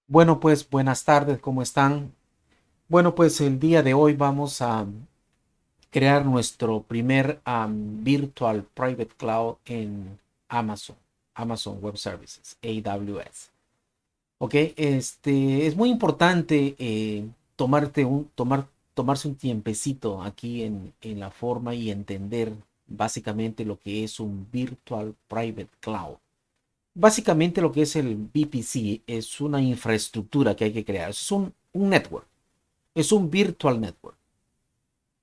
Bueno, pues buenas tardes, ¿cómo están? Bueno, pues el día de hoy vamos a crear nuestro primer Virtual Private Cloud en Amazon, Amazon Web Services, AWS. Ok, es muy importante tomarse un tiempecito aquí en la forma y entender básicamente lo que es un Virtual Private Cloud. Básicamente lo que es el VPC es una infraestructura que hay que crear, es un network, es un virtual network.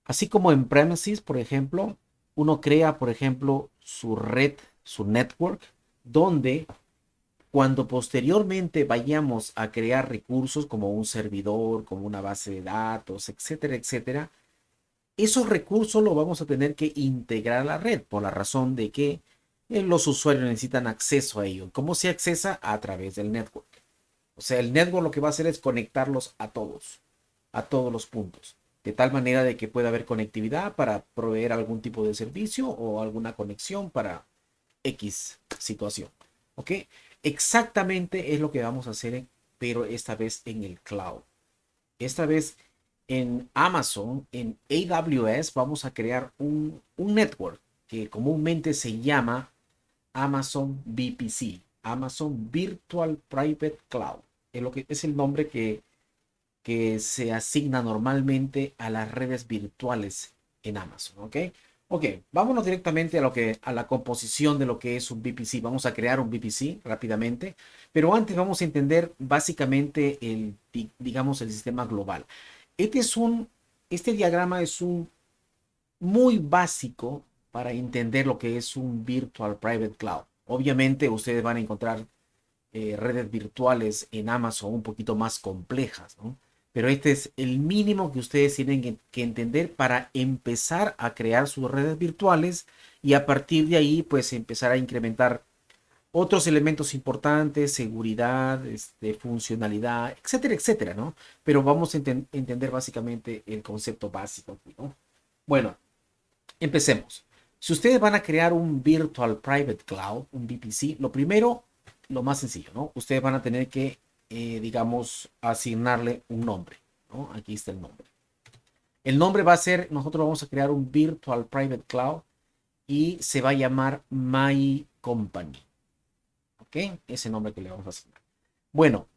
Así como en premises, por ejemplo, uno crea, por ejemplo, su red, su network, donde cuando posteriormente vayamos a crear recursos como un servidor, como una base de datos, etcétera, etcétera, esos recursos los vamos a tener que integrar a la red por la razón de que los usuarios necesitan acceso a ello. ¿Cómo se accesa? A través del network. O sea, el network lo que va a hacer es conectarlos a todos los puntos, de tal manera de que pueda haber conectividad para proveer algún tipo de servicio o alguna conexión para X situación. ¿Ok? Exactamente es lo que vamos a hacer, pero esta vez en el cloud. Esta vez en Amazon, en AWS, vamos a crear un network que comúnmente se llama Amazon VPC, Amazon Virtual Private Cloud. Es el nombre que se asigna normalmente a las redes virtuales en Amazon. ¿Ok? Ok, vámonos directamente a la composición de lo que es un VPC. Vamos a crear un VPC rápidamente, pero antes vamos a entender básicamente digamos, el sistema global. Este es un, este diagrama es un muy básico para entender lo que es un Virtual Private Cloud. Obviamente ustedes van a encontrar redes virtuales en Amazon un poquito más complejas, ¿no? Pero este es el mínimo que ustedes tienen que entender para empezar a crear sus redes virtuales y a partir de ahí pues empezar a incrementar otros elementos importantes, seguridad, funcionalidad, etcétera, etcétera, ¿no? Pero vamos a entender básicamente el concepto básico aquí, ¿no? Bueno, empecemos. Si ustedes van a crear un Virtual Private Cloud, un VPC, lo primero, lo más sencillo, ¿no? Ustedes van a tener que, digamos, asignarle un nombre, ¿no? Aquí está el nombre. El nombre va a ser, nosotros vamos a crear un Virtual Private Cloud y se va a llamar My Company, ¿ok? Ese nombre que le vamos a asignar. Bueno,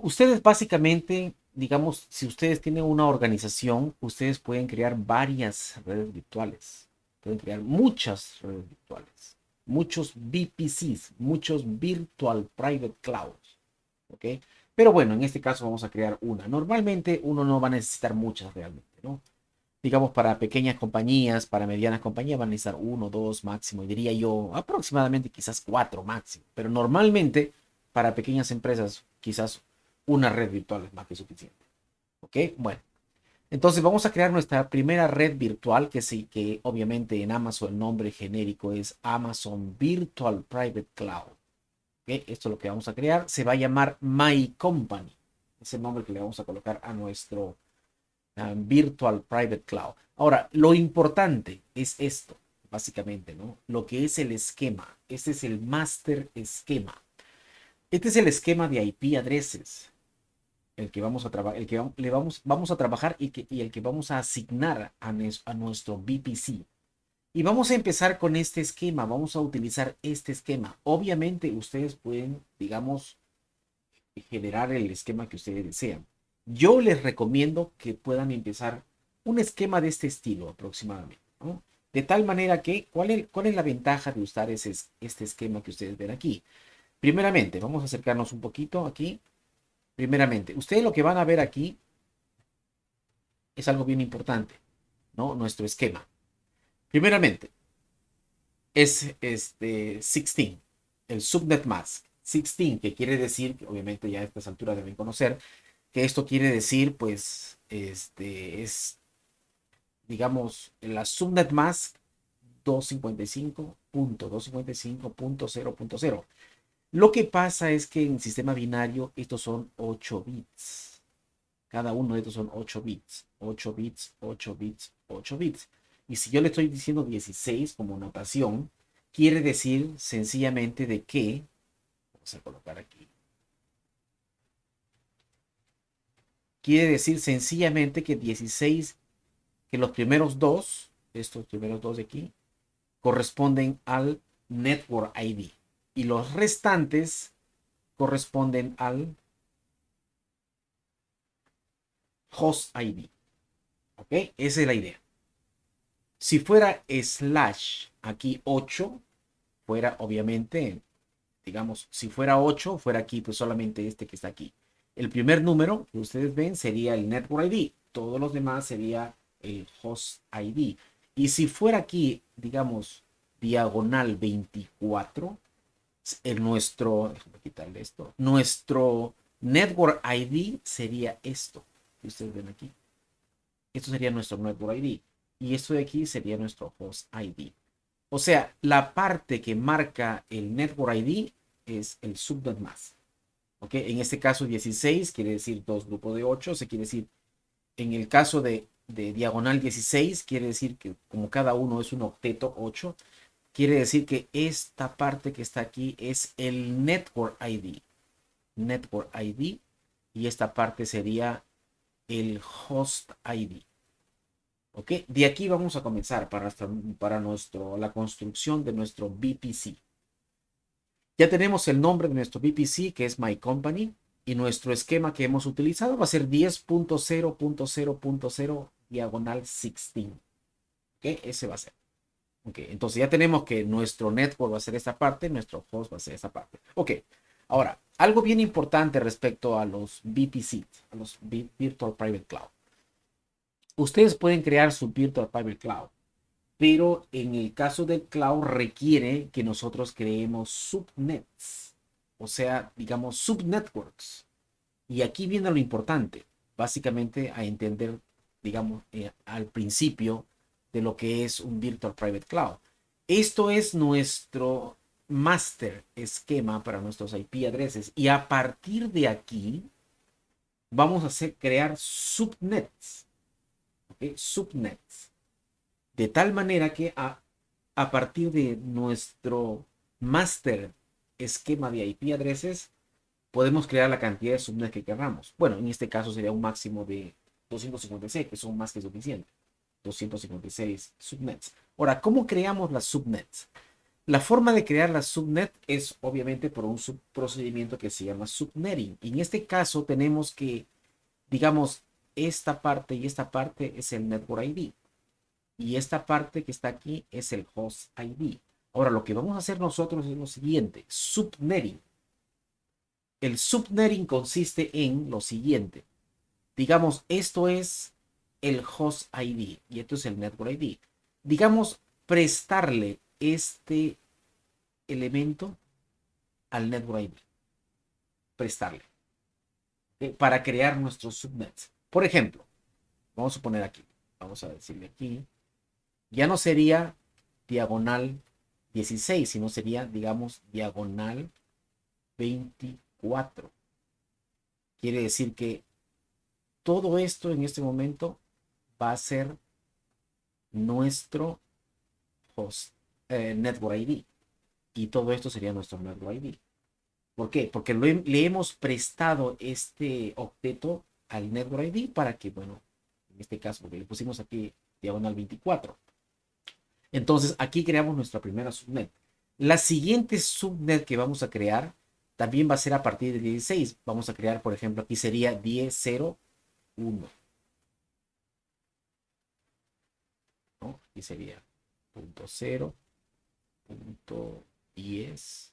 ustedes básicamente, digamos, si ustedes tienen una organización, ustedes pueden crear varias redes virtuales. Pueden crear muchas redes virtuales. Muchos VPCs, muchos Virtual Private Clouds. ¿Ok? Pero bueno, en este caso vamos a crear una. Normalmente uno no va a necesitar muchas realmente, ¿no? Digamos, para pequeñas compañías, para medianas compañías van a necesitar uno, dos máximo, y diría yo aproximadamente quizás cuatro máximo, pero normalmente para pequeñas empresas quizás una red virtual es más que suficiente. ¿Ok? Bueno, entonces vamos a crear nuestra primera red virtual, que sí, que obviamente en Amazon el nombre genérico es Amazon Virtual Private Cloud. ¿Ok? Esto es lo que vamos a crear. Se va a llamar My Company. Es el nombre que le vamos a colocar a nuestro Virtual Private Cloud. Ahora, lo importante es esto, básicamente, ¿no? Lo que es el esquema. Este es el master esquema. Este es el esquema de IP addresses, el que vamos a trabajar, el que vamos a trabajar y el que vamos a asignar a nuestro VPC. Y vamos a empezar con este esquema, vamos a utilizar este esquema. Obviamente ustedes pueden, digamos, generar el esquema que ustedes desean. Yo les recomiendo que puedan empezar un esquema de este estilo aproximadamente, ¿no? De tal manera que, cuál es la ventaja de usar este esquema que ustedes ven aquí? Primeramente, vamos a acercarnos un poquito aquí. Primeramente, ustedes lo que van a ver aquí es algo bien importante, ¿no? Nuestro esquema. Primeramente, es 16, el subnet mask. 16, que quiere decir, que obviamente ya a estas alturas deben conocer, que esto quiere decir, pues, es, digamos, la subnet mask 255.255.0.0. Lo que pasa es que en sistema binario estos son 8 bits. Cada uno de estos son 8 bits. 8 bits, 8 bits, 8 bits. Y si yo le estoy diciendo 16 como notación, quiere decir sencillamente de que, vamos a colocar aquí, quiere decir sencillamente que 16, que los primeros dos, estos primeros dos de aquí, corresponden al Network ID y los restantes corresponden al Host ID. ¿Ok? Esa es la idea. Si fuera slash aquí 8, fuera obviamente, digamos, si fuera 8, fuera aquí pues solamente este que está aquí. El primer número que ustedes ven sería el Network ID. Todos los demás sería el Host ID. Y si fuera aquí, digamos, diagonal 24, déjame quitarle esto, nuestro Network ID sería esto que ustedes ven aquí. Esto sería nuestro Network ID. Y esto de aquí sería nuestro Host ID. O sea, la parte que marca el Network ID es el subnet más. ¿Ok? En este caso 16 quiere decir dos grupos de 8. Se quiere decir, en el caso de diagonal 16, quiere decir que como cada uno es un octeto 8, quiere decir que esta parte que está aquí es el Network ID. Network ID. Y esta parte sería el Host ID. ¿Ok? De aquí vamos a comenzar para la construcción de nuestro VPC. Ya tenemos el nombre de nuestro VPC, que es My Company, y nuestro esquema que hemos utilizado va a ser 10.0.0.0 diagonal 16. ¿Ok? Ese va a ser. Ok, entonces ya tenemos que nuestro network va a ser esta parte, nuestro host va a ser esta parte. Ok, ahora, algo bien importante respecto a los VPC, a los Virtual Private Cloud. Ustedes pueden crear su Virtual Private Cloud, pero en el caso del cloud requiere que nosotros creemos subnets, o sea, digamos subnetworks. Y aquí viene lo importante, básicamente a entender, digamos, al principio de lo que es un Virtual Private Cloud. Esto es nuestro master esquema para nuestros IP addresses y a partir de aquí vamos a crear subnets, ¿ok? Subnets. De tal manera que a partir de nuestro master esquema de IP addresses, podemos crear la cantidad de subnets que queramos. Bueno, en este caso sería un máximo de 256, que son más que suficientes. 256 subnets. Ahora, ¿cómo creamos las subnets? La forma de crear la subnet es obviamente por un procedimiento que se llama subnetting. Y en este caso tenemos que, digamos, esta parte y esta parte es el network ID. Y esta parte que está aquí es el host ID. Ahora, lo que vamos a hacer nosotros es lo siguiente, subnetting. El subnetting consiste en lo siguiente. Digamos, esto es el host ID y esto es el network ID. Digamos, prestarle este elemento al network ID. Prestarle. Para crear nuestros subnets. Por ejemplo, vamos a poner aquí. Vamos a decirle aquí. Ya no sería diagonal 16, sino sería, digamos, diagonal 24. Quiere decir que todo esto en este momento va a ser nuestro host network ID. Y todo esto sería nuestro network ID. ¿Por qué? Porque le hemos prestado este octeto al network ID para que, bueno, en este caso, porque le pusimos aquí diagonal 24. Entonces, aquí creamos nuestra primera subnet. La siguiente subnet que vamos a crear también va a ser a partir de 16. Vamos a crear, por ejemplo, aquí sería 10.0.1. ¿No? Aquí sería punto 0, punto 10.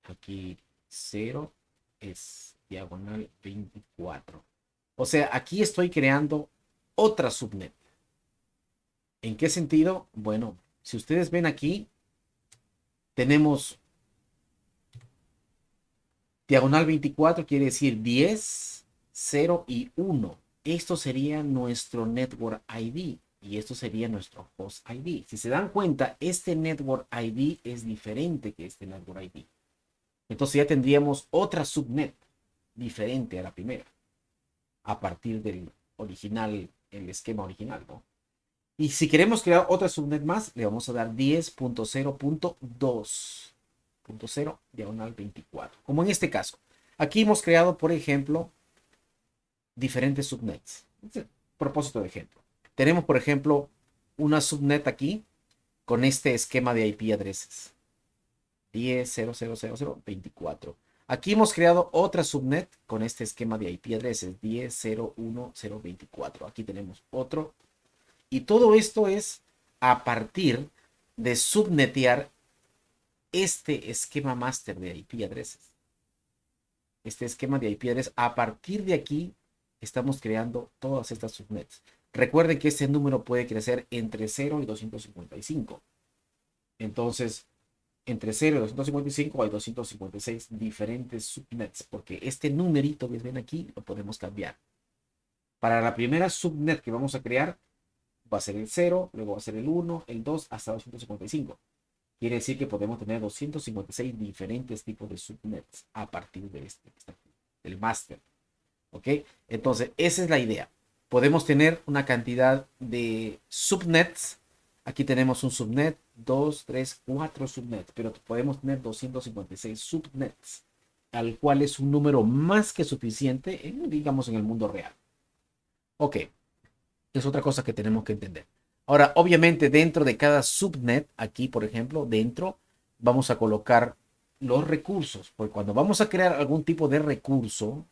Aquí 0 es diagonal 24. O sea, aquí estoy creando otra subnet. ¿En qué sentido? Bueno, si ustedes ven aquí, tenemos diagonal 24, quiere decir 10, 0 y 1. Esto sería nuestro network ID y esto sería nuestro host ID. Si se dan cuenta, este network ID es diferente que este network ID. Entonces ya tendríamos otra subnet diferente a la primera, a partir del original, el esquema original, ¿no? Y si queremos crear otra subnet más, le vamos a dar 10.0.2.0 diagonal 24. Como en este caso. Aquí hemos creado, por ejemplo, diferentes subnets. Propósito de ejemplo. Tenemos, por ejemplo, una subnet aquí con este esquema de IP addresses. 10.0.0.0.24. Aquí hemos creado otra subnet con este esquema de IP addresses. 10.0.1.0.24. Aquí tenemos otro. Y todo esto es a partir de subnetear este esquema master de IP addresses. Este esquema de IP address. A partir de aquí estamos creando todas estas subnets. Recuerden que este número puede crecer entre 0 y 255. Entonces, entre 0 y 255 hay 256 diferentes subnets, porque este numerito que ven aquí lo podemos cambiar. Para la primera subnet que vamos a crear, va a ser el 0, luego va a ser el 1, el 2, hasta 255. Quiere decir que podemos tener 256 diferentes tipos de subnets a partir de del master. ¿Ok? Entonces, esa es la idea. Podemos tener una cantidad de subnets. Aquí tenemos un subnet, 2, 3, 4 subnets, pero podemos tener 256 subnets, al cual es un número más que suficiente, digamos, en el mundo real. Ok, es otra cosa que tenemos que entender. Ahora, obviamente, dentro de cada subnet, aquí, por ejemplo, dentro, vamos a colocar los recursos, porque cuando vamos a crear algún tipo de recurso,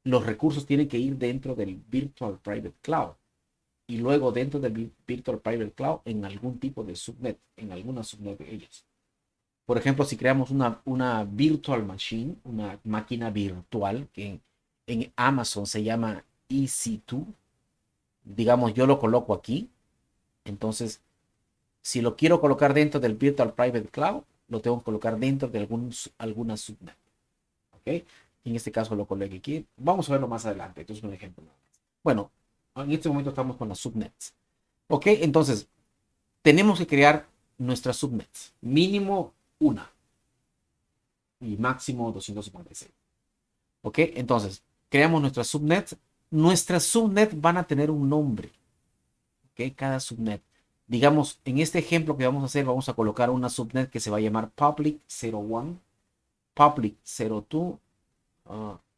los recursos tienen que ir dentro del Virtual Private Cloud y luego dentro del Virtual Private Cloud en algún tipo de subnet, en alguna subnet de ellos. Por ejemplo, si creamos una virtual machine, una máquina virtual que en Amazon se llama EC2, digamos, yo lo coloco aquí, entonces, si lo quiero colocar dentro del Virtual Private Cloud, lo tengo que colocar dentro de alguna subnet. ¿Ok? En este caso lo coloqué aquí. Vamos a verlo más adelante. Esto es un ejemplo. Bueno, en este momento estamos con las subnets. ¿Ok? Entonces, tenemos que crear nuestras subnets. Mínimo una y máximo 256. ¿Ok? Entonces, creamos nuestras subnets. Nuestras subnets van a tener un nombre. ¿Ok? Cada subnet. Digamos, en este ejemplo que vamos a hacer, vamos a colocar una subnet que se va a llamar public 01, public 02,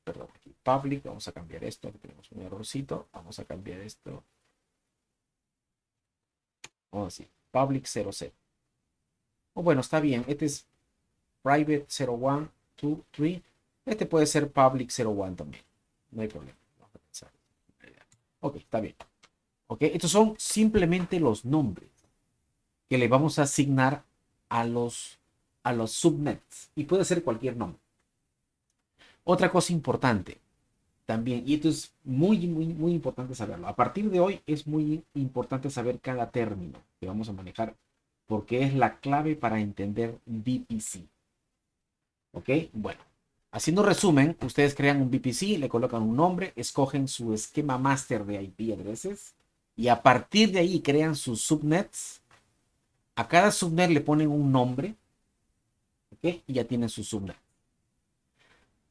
perdón, aquí public, vamos a cambiar esto, aquí tenemos un errorcito, vamos a cambiar esto, vamos a decir, public 00. O bueno, está bien, este es private 01, 2, 3, este puede ser public 01 también, no hay problema. Vamos a pensar. Ok, está bien. Ok, estos son simplemente los nombres que le vamos a asignar a los subnets y puede ser cualquier nombre. Otra cosa importante, también, y esto es muy importante saberlo. A partir de hoy es muy importante saber cada término que vamos a manejar porque es la clave para entender VPC. ¿Ok? Bueno, haciendo resumen, ustedes crean un VPC, le colocan un nombre, escogen su esquema master de IP addresses y a partir de ahí crean sus subnets. A cada subnet le ponen un nombre, ¿ok? Y ya tienen su subnet.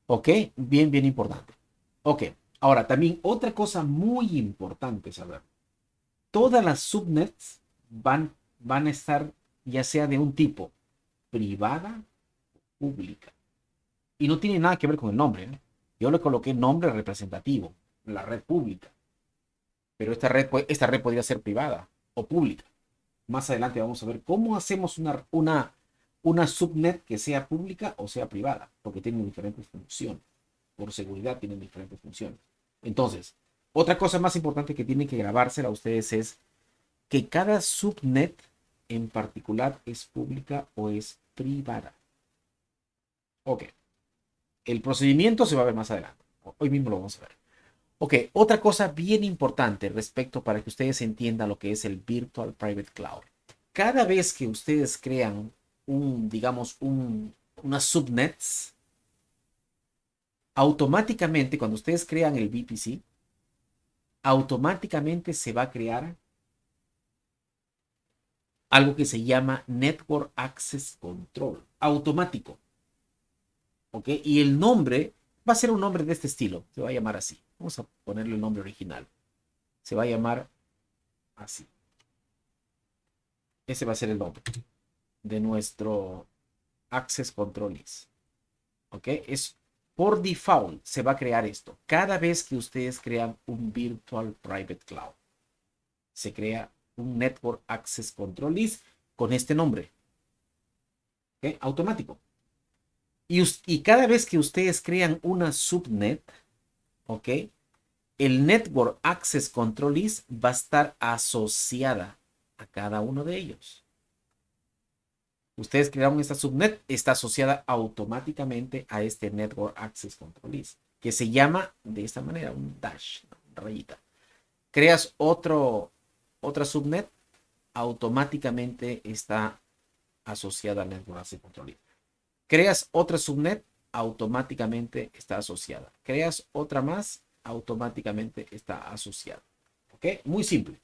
¿Ok? Bien importante. Ok, ahora también otra cosa muy importante saber. Todas las subnets van a estar ya sea de un tipo privada o pública. Y no tiene nada que ver con el nombre, ¿eh? Yo le coloqué nombre representativo, la red pública. Pero esta red podría ser privada o pública. Más adelante vamos a ver cómo hacemos una subnet que sea pública o sea privada, porque tienen diferentes funciones. Por seguridad tienen diferentes funciones. Entonces, otra cosa más importante que tienen que grabársela a ustedes es que cada subnet en particular es pública o es privada. Ok, el procedimiento se va a ver más adelante. Hoy mismo lo vamos a ver. Ok, otra cosa bien importante respecto para que ustedes entiendan lo que es el Virtual Private Cloud. Cada vez que ustedes crean digamos, unas subnets, automáticamente cuando ustedes crean el VPC, automáticamente se va a crear algo que se llama Network Access Control, automático. ¿Ok? Y el nombre va a ser un nombre de este estilo, se va a llamar así. Vamos a ponerle el nombre original. Se va a llamar así. Ese va a ser el nombre de nuestro Access Control List. ¿Ok? Es Por default se va a crear esto. Cada vez que ustedes crean un Virtual Private Cloud, se crea un Network Access Control List con este nombre. ¿Okay? Automático. Y cada vez que ustedes crean una subnet, ¿ok? El Network Access Control List va a estar asociada a cada uno de ellos. Ustedes crearon esta subnet, está asociada automáticamente a este Network Access Control List, que se llama de esta manera, un dash, una rayita. Creas otra subnet, automáticamente está asociada al Network Access Control List. Creas otra subnet, automáticamente está asociada. Creas otra más, automáticamente está asociada. ¿Ok? Muy simple.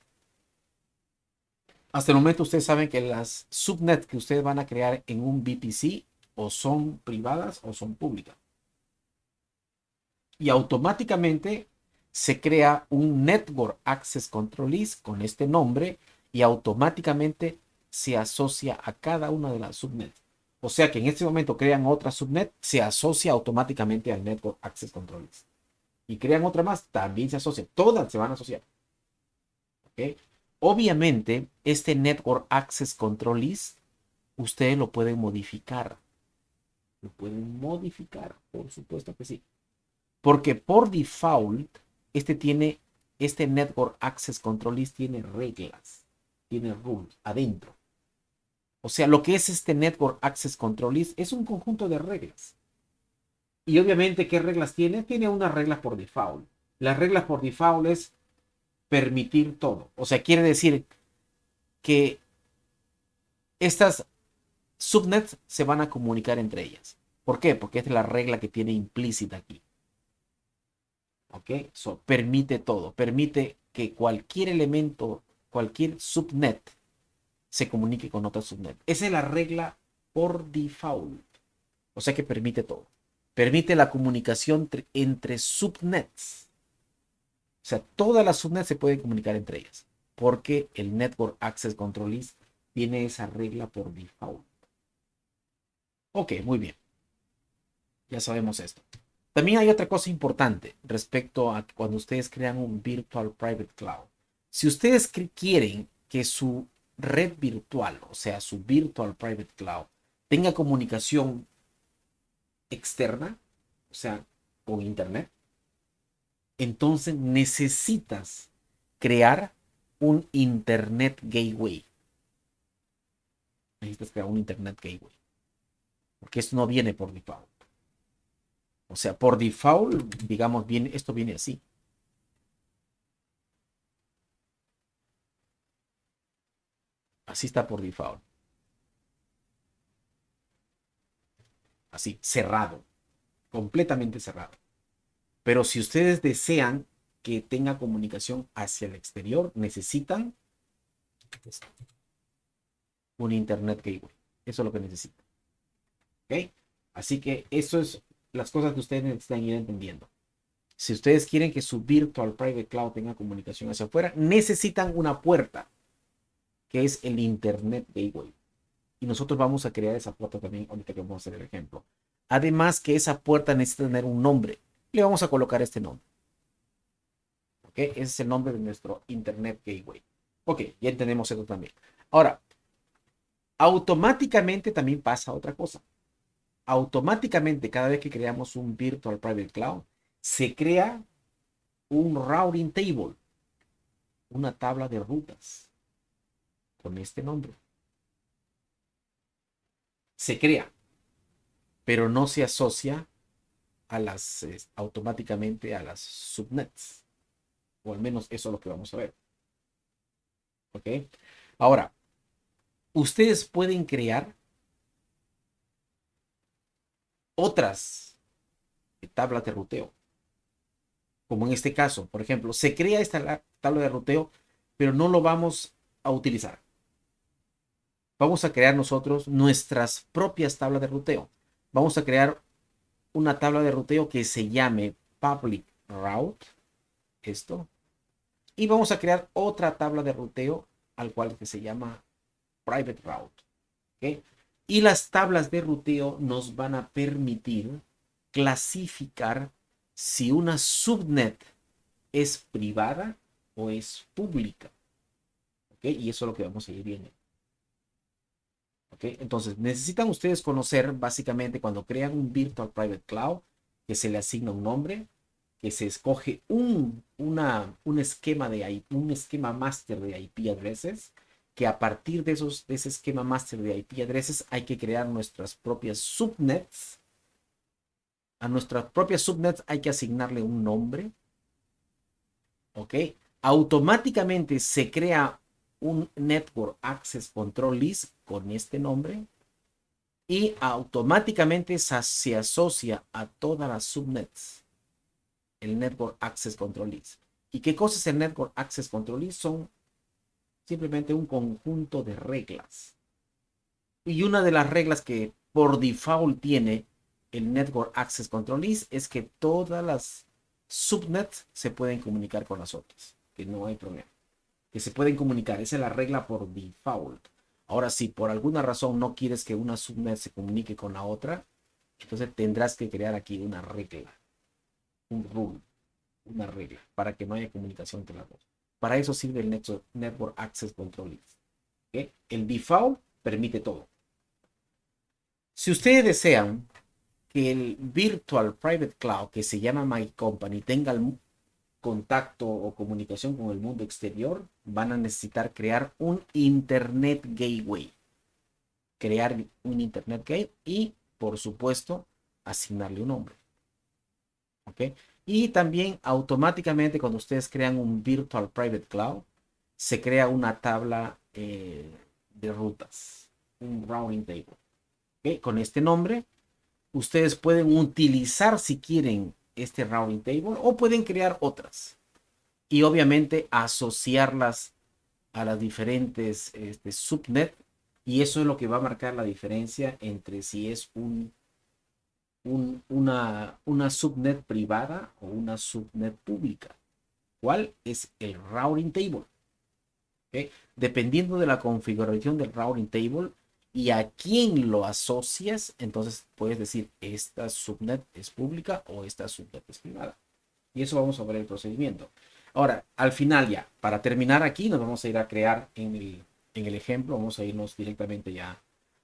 Hasta el momento ustedes saben que las subnets que ustedes van a crear en un VPC o son privadas o son públicas. Y automáticamente se crea un Network Access Control List con este nombre y automáticamente se asocia a cada una de las subnets. O sea que en este momento crean otra subnet, se asocia automáticamente al Network Access Control List. Y crean otra más, también se asocia. Todas se van a asociar. ¿Ok? Obviamente, este Network Access Control List, ustedes lo pueden modificar. Lo pueden modificar, por supuesto que sí. Porque por default, este Network Access Control List tiene reglas, tiene rules adentro. O sea, lo que es este Network Access Control List es un conjunto de reglas. Y obviamente, ¿qué reglas tiene? Tiene unas reglas por default. Las reglas por default es permitir todo. O sea, quiere decir que estas subnets se van a comunicar entre ellas. ¿Por qué? Porque esta es la regla que tiene implícita aquí. ¿Ok? Permite todo. Permite que cualquier elemento, cualquier subnet se comunique con otra subnet. Esa es la regla por default. O sea que permite todo. Permite la comunicación entre subnets. O sea, todas las subnets se pueden comunicar entre ellas. Porque el Network Access Control List tiene esa regla por default. Ok, muy bien. Ya sabemos esto. También hay otra cosa importante respecto a cuando ustedes crean un Virtual Private Cloud. Si ustedes quieren que su red virtual, o sea, su Virtual Private Cloud, tenga comunicación externa, o sea, con Internet, entonces necesitas crear un Internet Gateway. Necesitas crear un Internet Gateway. Porque esto no viene por default. O sea, por default, digamos, esto viene así. Así está por default. Así, cerrado. Completamente cerrado. Pero si ustedes desean que tenga comunicación hacia el exterior, necesitan un Internet Gateway. Eso es lo que necesitan. ¿Ok? Así que eso es las cosas que ustedes necesitan ir entendiendo. Si ustedes quieren que su Virtual Private Cloud tenga comunicación hacia afuera, necesitan una puerta, que es el Internet Gateway. Y nosotros vamos a crear esa puerta también, ahorita que vamos a hacer el ejemplo. Además que esa puerta necesita tener un nombre. Le vamos a colocar este nombre. ¿Ok? Ese es el nombre de nuestro Internet Gateway. Ok, ya entendemos eso también. Ahora, automáticamente también pasa otra cosa. Automáticamente, cada vez que creamos un Virtual Private Cloud, se crea un routing table, una tabla de rutas con este nombre. Se crea, pero no se asocia a automáticamente a las subnets. O al menos eso es lo que vamos a ver. ¿Ok? Ahora, ustedes pueden crear otras tablas de ruteo. Como en este caso, por ejemplo, se crea esta tabla de ruteo, pero no lo vamos a utilizar. Vamos a crear nosotros nuestras propias tablas de ruteo. Vamos a crear una tabla de ruteo que se llame public route, esto, y vamos a crear otra tabla de ruteo al cual que se llama private route. ¿Okay? Y las tablas de ruteo nos van a permitir clasificar si una subnet es privada o es pública. ¿Ok? Y eso es lo que vamos a ir viendo. ¿Ok? Entonces, necesitan ustedes conocer básicamente cuando crean un Virtual Private Cloud, que se le asigna un nombre, que se escoge un esquema un esquema master de IP addresses, que a partir de ese esquema master de IP addresses hay que crear nuestras propias subnets. A nuestras propias subnets hay que asignarle un nombre, ¿ok? Automáticamente se crea un Network Access Control List con este nombre y automáticamente se asocia a todas las subnets el Network Access Control List. ¿Y qué cosa es el Network Access Control List? Son simplemente un conjunto de reglas. Y una de las reglas que por default tiene el Network Access Control List es que todas las subnets se pueden comunicar con las otras, que no hay problema, que se pueden comunicar. Esa es la regla por default. Ahora, si por alguna razón no quieres que una subnet se comunique con la otra, entonces tendrás que crear aquí una regla, un rule, una regla, para que no haya comunicación entre las dos. Para eso sirve el Network Access Control List. ¿Okay? El default permite todo. Si ustedes desean que el Virtual Private Cloud que se llama My Company tenga el contacto o comunicación con el mundo exterior, van a necesitar crear un Internet Gateway. Crear un Internet Gateway y, por supuesto, asignarle un nombre. ¿Ok? Y también automáticamente cuando ustedes crean un Virtual Private Cloud, se crea una tabla de rutas, un routing table. ¿Ok? Con este nombre, ustedes pueden utilizar si quieren este routing table o pueden crear otras. Y obviamente asociarlas a las diferentes subnet. Y eso es lo que va a marcar la diferencia entre si es una subnet privada o una subnet pública. ¿Cuál es el routing table? ¿Okay? Dependiendo de la configuración del routing table y a quién lo asocias, entonces puedes decir esta subnet es pública o esta subnet es privada. Y eso vamos a ver el procedimiento. Ahora, al final ya, para terminar aquí, nos vamos a ir a crear en el ejemplo, vamos a irnos directamente ya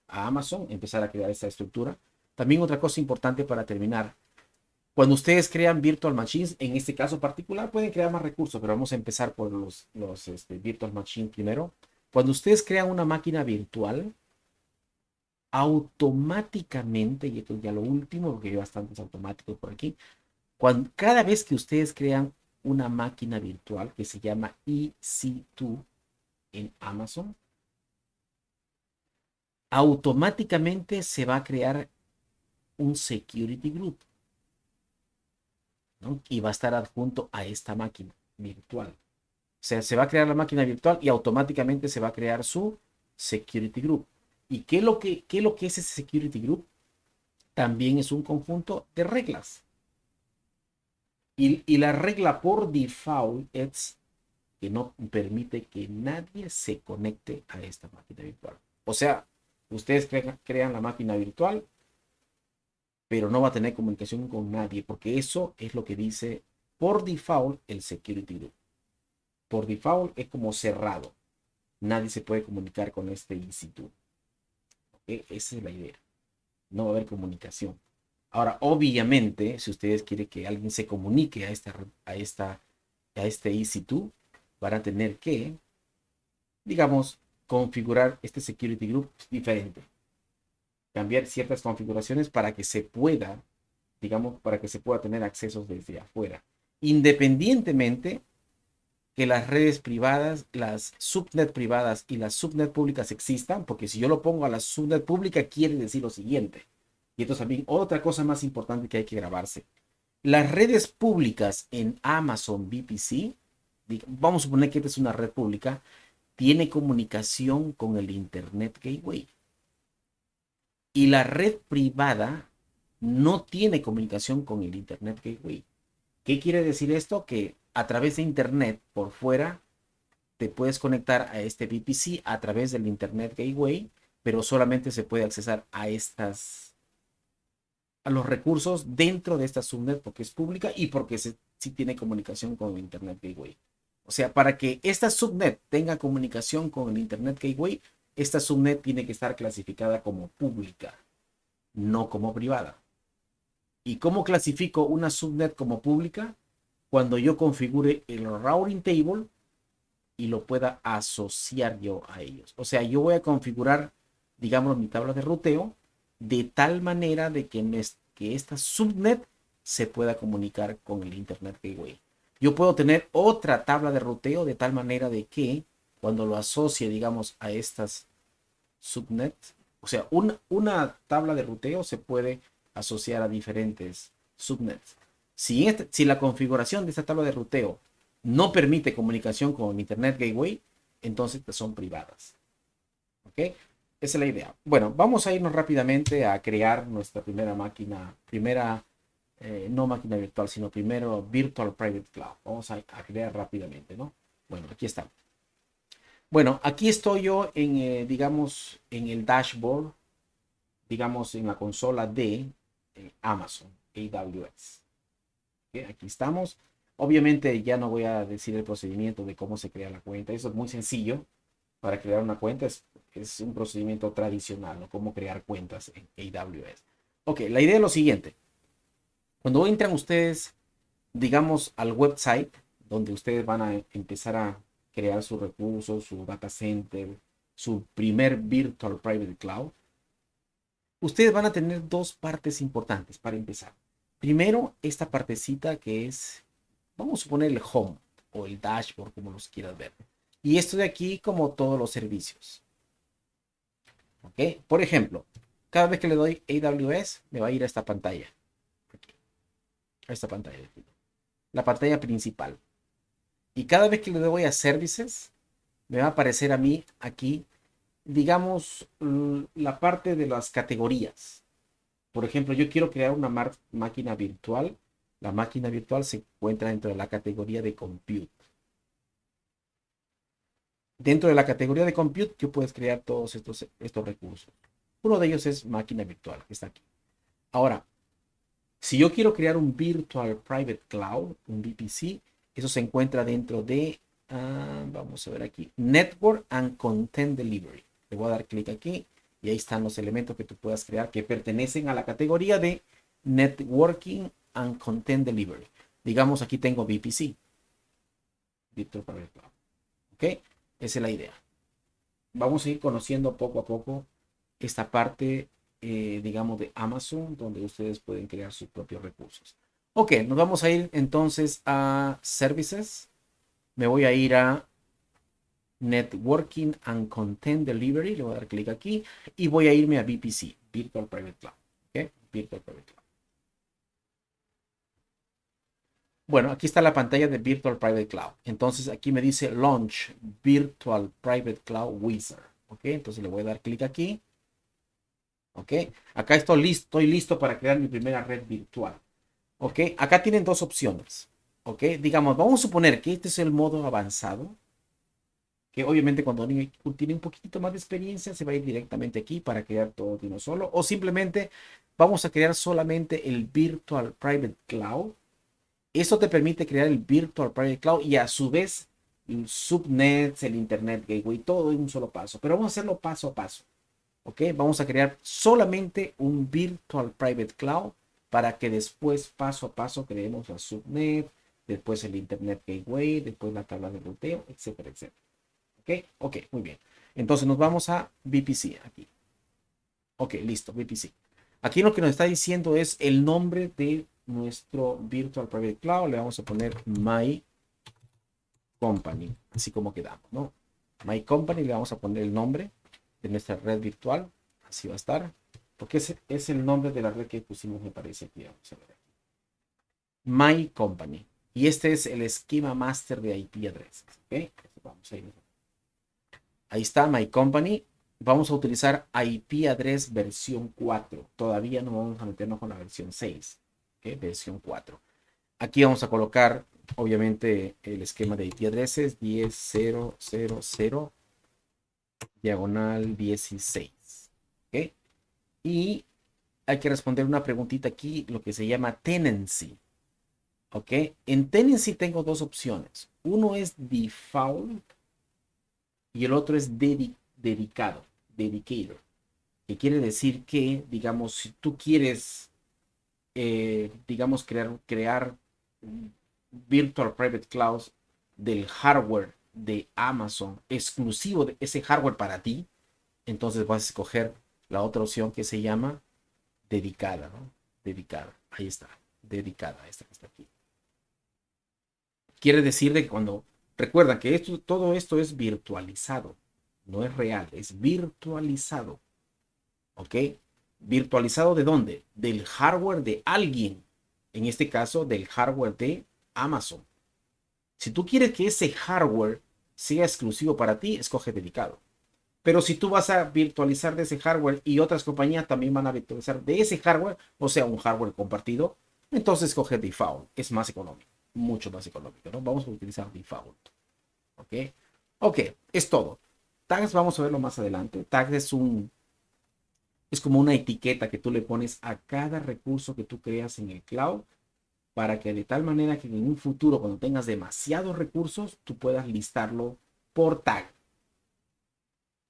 a Amazon, empezar a crear esta estructura. También otra cosa importante para terminar, cuando ustedes crean virtual machines, en este caso particular pueden crear más recursos, pero vamos a empezar por los virtual machines primero. Cuando ustedes crean una máquina virtual, automáticamente, y esto es ya lo último, porque hay bastantes automáticos por aquí, cada vez que ustedes crean una máquina virtual que se llama EC2 en Amazon, automáticamente se va a crear un security group, ¿no? Y va a estar adjunto a esta máquina virtual. O sea, se va a crear la máquina virtual y automáticamente se va a crear su security group. ¿Y qué es lo que es ese security group? También es un conjunto de reglas. Y la regla por default es que no permite que nadie se conecte a esta máquina virtual. O sea, ustedes crean la máquina virtual, pero no va a tener comunicación con nadie, porque eso es lo que dice por default el security group. Por default es como cerrado. Nadie se puede comunicar con este instituto. ¿Okay? Esa es la idea. No va a haber comunicación. Ahora, obviamente, si ustedes quieren que alguien se comunique a este EC2, van a tener que, digamos, configurar este security group diferente. Cambiar ciertas configuraciones para que se pueda, digamos, para que se pueda tener accesos desde afuera. Independientemente que las redes privadas, las subnet privadas y las subnet públicas existan, porque si yo lo pongo a la subnet pública quiere decir lo siguiente. Y esto también, otra cosa más importante que hay que grabarse. Las redes públicas en Amazon VPC, vamos a suponer que esta es una red pública, tiene comunicación con el Internet Gateway. Y la red privada no tiene comunicación con el Internet Gateway. ¿Qué quiere decir esto? Que a través de Internet por fuera te puedes conectar a este VPC a través del Internet Gateway, pero solamente se puede accesar a los recursos dentro de esta subnet porque es pública y porque sí tiene comunicación con el Internet Gateway. O sea, para que esta subnet tenga comunicación con el Internet Gateway, esta subnet tiene que estar clasificada como pública, no como privada. ¿Y cómo clasifico una subnet como pública? Cuando yo configure el routing table y lo pueda asociar yo a ellos. O sea, yo voy a configurar, digamos, mi tabla de ruteo de tal manera de que esta subnet se pueda comunicar con el Internet Gateway. Yo puedo tener otra tabla de ruteo de tal manera de que cuando lo asocie, digamos, a estas subnets, o sea, una tabla de ruteo se puede asociar a diferentes subnets. Si la configuración de esta tabla de ruteo no permite comunicación con el Internet Gateway, entonces son privadas. ¿Ok? Esa es la idea. Bueno, vamos a irnos rápidamente a crear nuestra primera máquina, no máquina virtual, sino primero Virtual Private Cloud. Vamos a crear rápidamente, ¿no? Bueno, aquí está. Bueno, aquí estoy yo en, digamos, en el dashboard, digamos, en la consola de Amazon, AWS. ¿Okay? Aquí estamos. Obviamente ya no voy a decir el procedimiento de cómo se crea la cuenta. Eso es muy sencillo. Para crear una cuenta es un procedimiento tradicional, ¿no? Cómo crear cuentas en AWS. Ok, la idea es lo siguiente. Cuando entran ustedes, digamos, al website, donde ustedes van a empezar a crear sus recursos, su data center, su primer Virtual Private Cloud, ustedes van a tener dos partes importantes para empezar. Primero, esta partecita que es, vamos a suponer el home o el dashboard, como los quieras ver. Y esto de aquí, como todos los servicios. ¿Ok? Por ejemplo, cada vez que le doy AWS, me va a ir a esta pantalla. Aquí, a esta pantalla de aquí. La pantalla principal. Y cada vez que le doy a Services, me va a aparecer a mí aquí, digamos, la parte de las categorías. Por ejemplo, yo quiero crear una máquina virtual. La máquina virtual se encuentra dentro de la categoría de Compute. Dentro de la categoría de Compute, yo puedes crear todos estos recursos. Uno de ellos es máquina virtual, que está aquí. Ahora, si yo quiero crear un Virtual Private Cloud, un VPC, eso se encuentra dentro de, vamos a ver aquí, Network and Content Delivery. Le voy a dar clic aquí y ahí están los elementos que tú puedas crear que pertenecen a la categoría de Networking and Content Delivery. Digamos, aquí tengo VPC, Virtual Private Cloud. ¿Ok? Esa es la idea. Vamos a ir conociendo poco a poco esta parte, digamos, de Amazon, donde ustedes pueden crear sus propios recursos. Ok, nos vamos a ir entonces a Services. Me voy a ir a Networking and Content Delivery. Le voy a dar clic aquí y voy a irme a VPC, Virtual Private Cloud. Ok, Virtual Private Cloud. Bueno, aquí está la pantalla de Virtual Private Cloud. Entonces aquí me dice Launch Virtual Private Cloud Wizard. Ok, entonces le voy a dar clic aquí. Ok, acá estoy listo para crear mi primera red virtual. Ok, acá tienen dos opciones. Ok, digamos, vamos a suponer que este es el modo avanzado. Que obviamente cuando alguien tiene un poquito más de experiencia se va a ir directamente aquí para crear todo de uno solo. O simplemente vamos a crear solamente el Virtual Private Cloud. Esto te permite crear el Virtual Private Cloud y a su vez el subnets, el Internet Gateway, todo en un solo paso. Pero vamos a hacerlo paso a paso. ¿Ok? Vamos a crear solamente un Virtual Private Cloud para que después, paso a paso, creemos la subnet, después el Internet Gateway, después la tabla de ruteo, etcétera, etcétera. ¿Ok? Ok, muy bien. Entonces nos vamos a VPC aquí. Ok, listo, VPC. Aquí lo que nos está diciendo es el nombre de nuestro Virtual Private Cloud. Le vamos a poner My Company, así como quedamos, ¿no? My Company, le vamos a poner el nombre de nuestra red virtual. Así va a estar. Porque ese es el nombre de la red que pusimos, me parece aquí. Vamos a ver aquí. My Company. Y este es el esquema master de IP addresses. ¿Ok? Vamos a ir. Ahí está My Company. Vamos a utilizar IP address versión 4. Todavía no vamos a meternos con la versión 6. ¿Ok? Versión 4. Aquí vamos a colocar, obviamente, el esquema de IP addresses 10.0.0.0 diagonal 16. ¿Ok? Y hay que responder una preguntita aquí, lo que se llama tenancy. ¿Ok? En tenancy tengo dos opciones. Uno es default y el otro es dedicado, dedicator, que quiere decir que, digamos, si tú quieres, digamos, crear virtual private clouds del hardware de Amazon, exclusivo de ese hardware para ti, entonces vas a escoger la otra opción que se llama dedicada, ¿no? Dedicada, ahí está, dedicada, esta que está aquí. Quiere decir de que cuando, recuerda que todo esto es virtualizado, no es real, es virtualizado, ¿ok? ¿Virtualizado de dónde? Del hardware de alguien, en este caso del hardware de Amazon. Si tú quieres que ese hardware sea exclusivo para ti, escoge dedicado. Pero si tú vas a virtualizar de ese hardware y otras compañías también van a virtualizar de ese hardware, o sea, un hardware compartido, entonces escoge default. Es más económico, mucho más económico, ¿no? Vamos a utilizar default. ¿Ok? Ok, es todo. Tags vamos a verlo más adelante. Tags es como una etiqueta que tú le pones a cada recurso que tú creas en el cloud para que de tal manera que en un futuro, cuando tengas demasiados recursos, tú puedas listarlo por tag.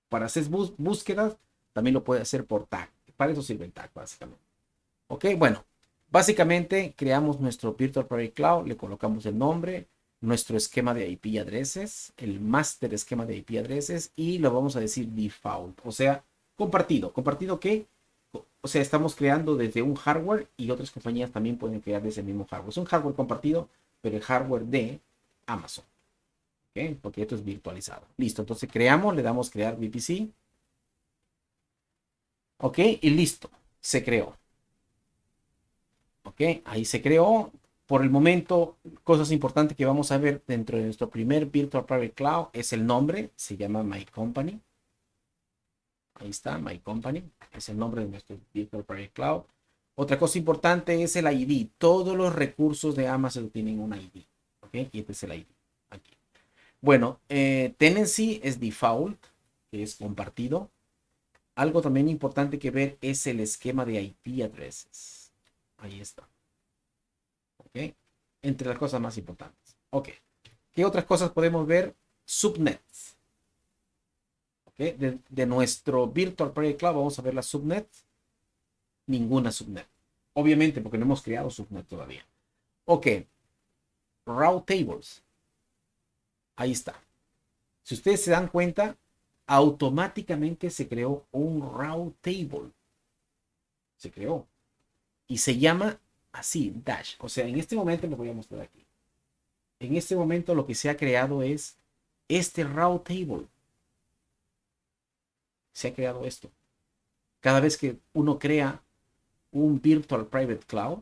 Para hacer búsquedas, también lo puedes hacer por tag. Para eso sirve el tag, básicamente. Ok, bueno, básicamente creamos nuestro Virtual Private Cloud, le colocamos el nombre, nuestro esquema de IP addresses, el master esquema de IP addresses y lo vamos a decir default, o sea, compartido. ¿Compartido qué? O sea, estamos creando desde un hardware y otras compañías también pueden crear desde el mismo hardware. Es un hardware compartido, pero el hardware de Amazon. ¿Ok? Porque esto es virtualizado. Listo, entonces creamos, le damos crear VPC. ¿Ok? Y listo, se creó. ¿Ok? Ahí se creó. Por el momento, cosas importantes que vamos a ver dentro de nuestro primer Virtual Private Cloud es el nombre, se llama My Company. Ahí está, My Company, es el nombre de nuestro Virtual Private Cloud. Otra cosa importante es el ID. Todos los recursos de Amazon tienen un ID. ¿Ok? Y este es el ID. Aquí. Bueno, tenancy es default, que es compartido. Algo también importante que ver es el esquema de IP addresses. Ahí está. ¿Ok? Entre las cosas más importantes. Ok. ¿Qué otras cosas podemos ver? Subnets. ¿Ok? De nuestro Virtual Private Cloud vamos a ver las subnets. Ninguna subnet. Obviamente porque no hemos creado subnet todavía. Ok. Route tables. Ahí está. Si ustedes se dan cuenta, automáticamente se creó un route table. Se creó. Y se llama así, Dash. O sea, en este momento lo voy a mostrar aquí. En este momento lo que se ha creado es este route table. Se ha creado esto. Cada vez que uno crea un Virtual Private Cloud,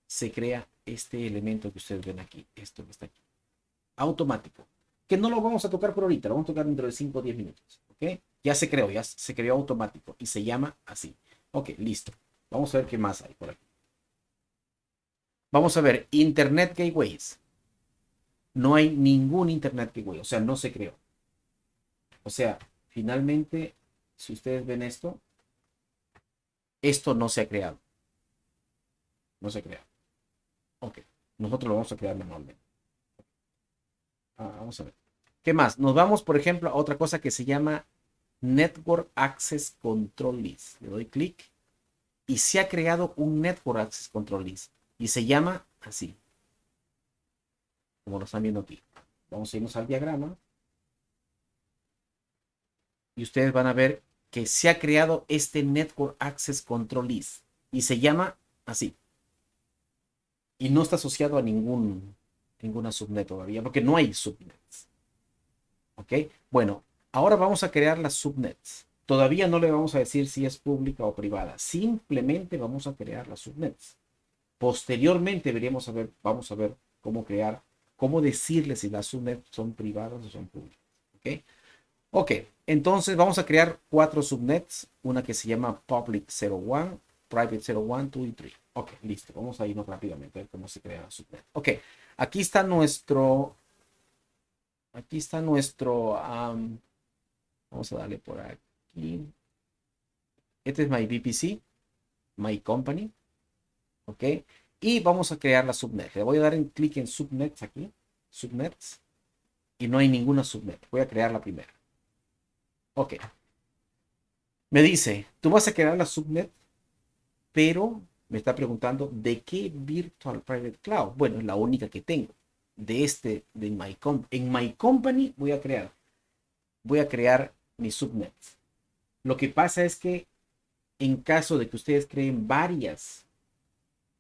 se crea este elemento que ustedes ven aquí. Esto que está aquí. Automático. Que no lo vamos a tocar por ahorita, lo vamos a tocar dentro de 5 o 10 minutos. ¿Ok? Ya se creó automático y se llama así. Ok, listo. Vamos a ver qué más hay por aquí. Vamos a ver Internet Gateways. No hay ningún Internet Gateway, o sea, no se creó. O sea, finalmente, si ustedes ven esto, esto no se ha creado. No se crea. Ok. Nosotros lo vamos a crear manualmente. Vamos a ver. ¿Qué más? Nos vamos, por ejemplo, a otra cosa que se llama Network Access Control List. Le doy clic y se ha creado un Network Access Control List. Y se llama así, como lo están viendo aquí. Vamos a irnos al diagrama. Y ustedes van a ver que se ha creado este Network Access Control List. Y se llama así. Y no está asociado a ninguna subnet todavía, porque no hay subnets. ¿Ok? Bueno, ahora vamos a crear las subnets. Todavía no le vamos a decir si es pública o privada. Simplemente vamos a crear las subnets. Posteriormente vamos a ver cómo crear, cómo decirle si las subnets son privadas o son públicas. ¿Ok? Ok, entonces vamos a crear 4 subnets. Una que se llama Public 01, Private 01, 2 y 3. Ok, listo. Vamos a irnos rápidamente a ver cómo se crea la subnet. Ok, aquí está nuestro. Aquí está nuestro. Vamos a darle por aquí. Este es my VPC. My Company, ¿ok? Y vamos a crear la subnet. Le voy a dar un clic en subnets aquí, subnets, y no hay ninguna subnet. Voy a crear la primera. Ok. Me dice, tú vas a crear la subnet, pero me está preguntando de qué Virtual Private Cloud. Bueno, es la única que tengo. De en My Company voy a crear mi subnet. Lo que pasa es que en caso de que ustedes creen varios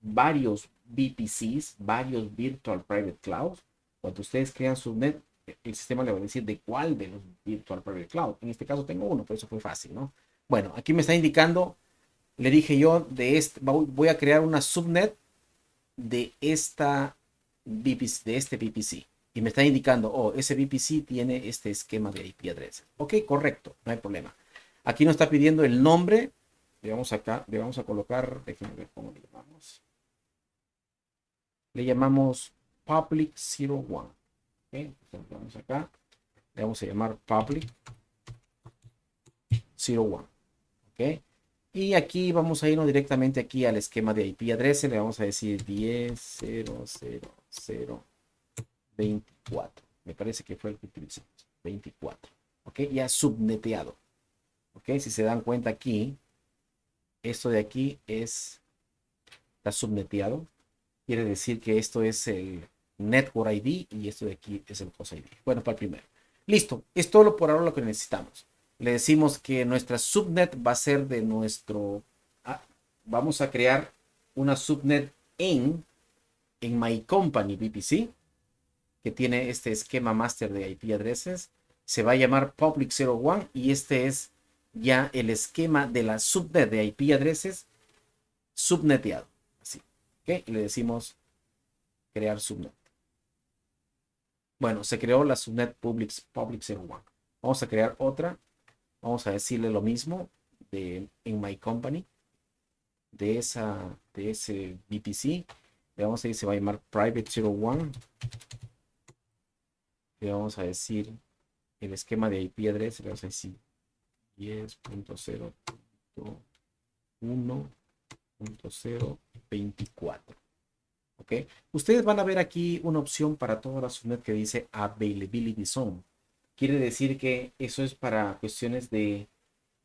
VPCs, varios Virtual Private Clouds, cuando ustedes crean subnet, el sistema le va a decir de cuál de los Virtual Private Cloud. En este caso tengo uno, por eso fue fácil, ¿no? Bueno, aquí me está indicando, le dije yo, voy a crear una subnet de de este VPC. Y me está indicando, oh, ese VPC tiene este esquema de IP address. Ok, correcto, no hay problema. Aquí nos está pidiendo el nombre. Le vamos a colocar, déjenme ver cómo le llamamos. Le llamamos public 01. ¿Okay? Entonces vamos acá. Le vamos a llamar public 01. ¿Ok? Y aquí vamos a irnos directamente aquí al esquema de IP address. Le vamos a decir 10.0.0.24. Me parece que fue el que utilizamos. 24. ¿Ok? Ya subneteado. ¿Ok? Si se dan cuenta aquí, esto de aquí está subneteado. Quiere decir que esto es el Network ID y esto de aquí es el Host ID. Bueno, para el primero. Listo. Es todo por ahora lo que necesitamos. Le decimos que nuestra subnet va a ser de nuestro... vamos a crear una subnet en My Company VPC, que tiene este esquema master de IP addresses. Se va a llamar Public 01 y este es ya el esquema de la subnet de IP addresses subneteado. Así. ¿Ok? Y le decimos crear subnet. Bueno, se creó la subnet public 01. Vamos a crear otra. Vamos a decirle lo mismo en My Company de ese VPC. Le vamos a decir, se va a llamar private 01. Le vamos a decir el esquema de IP address. Le vamos a decir 10.0.1.024. ¿Ok? Ustedes van a ver aquí una opción para toda la subnet que dice Availability Zone. Quiere decir que eso es para cuestiones de,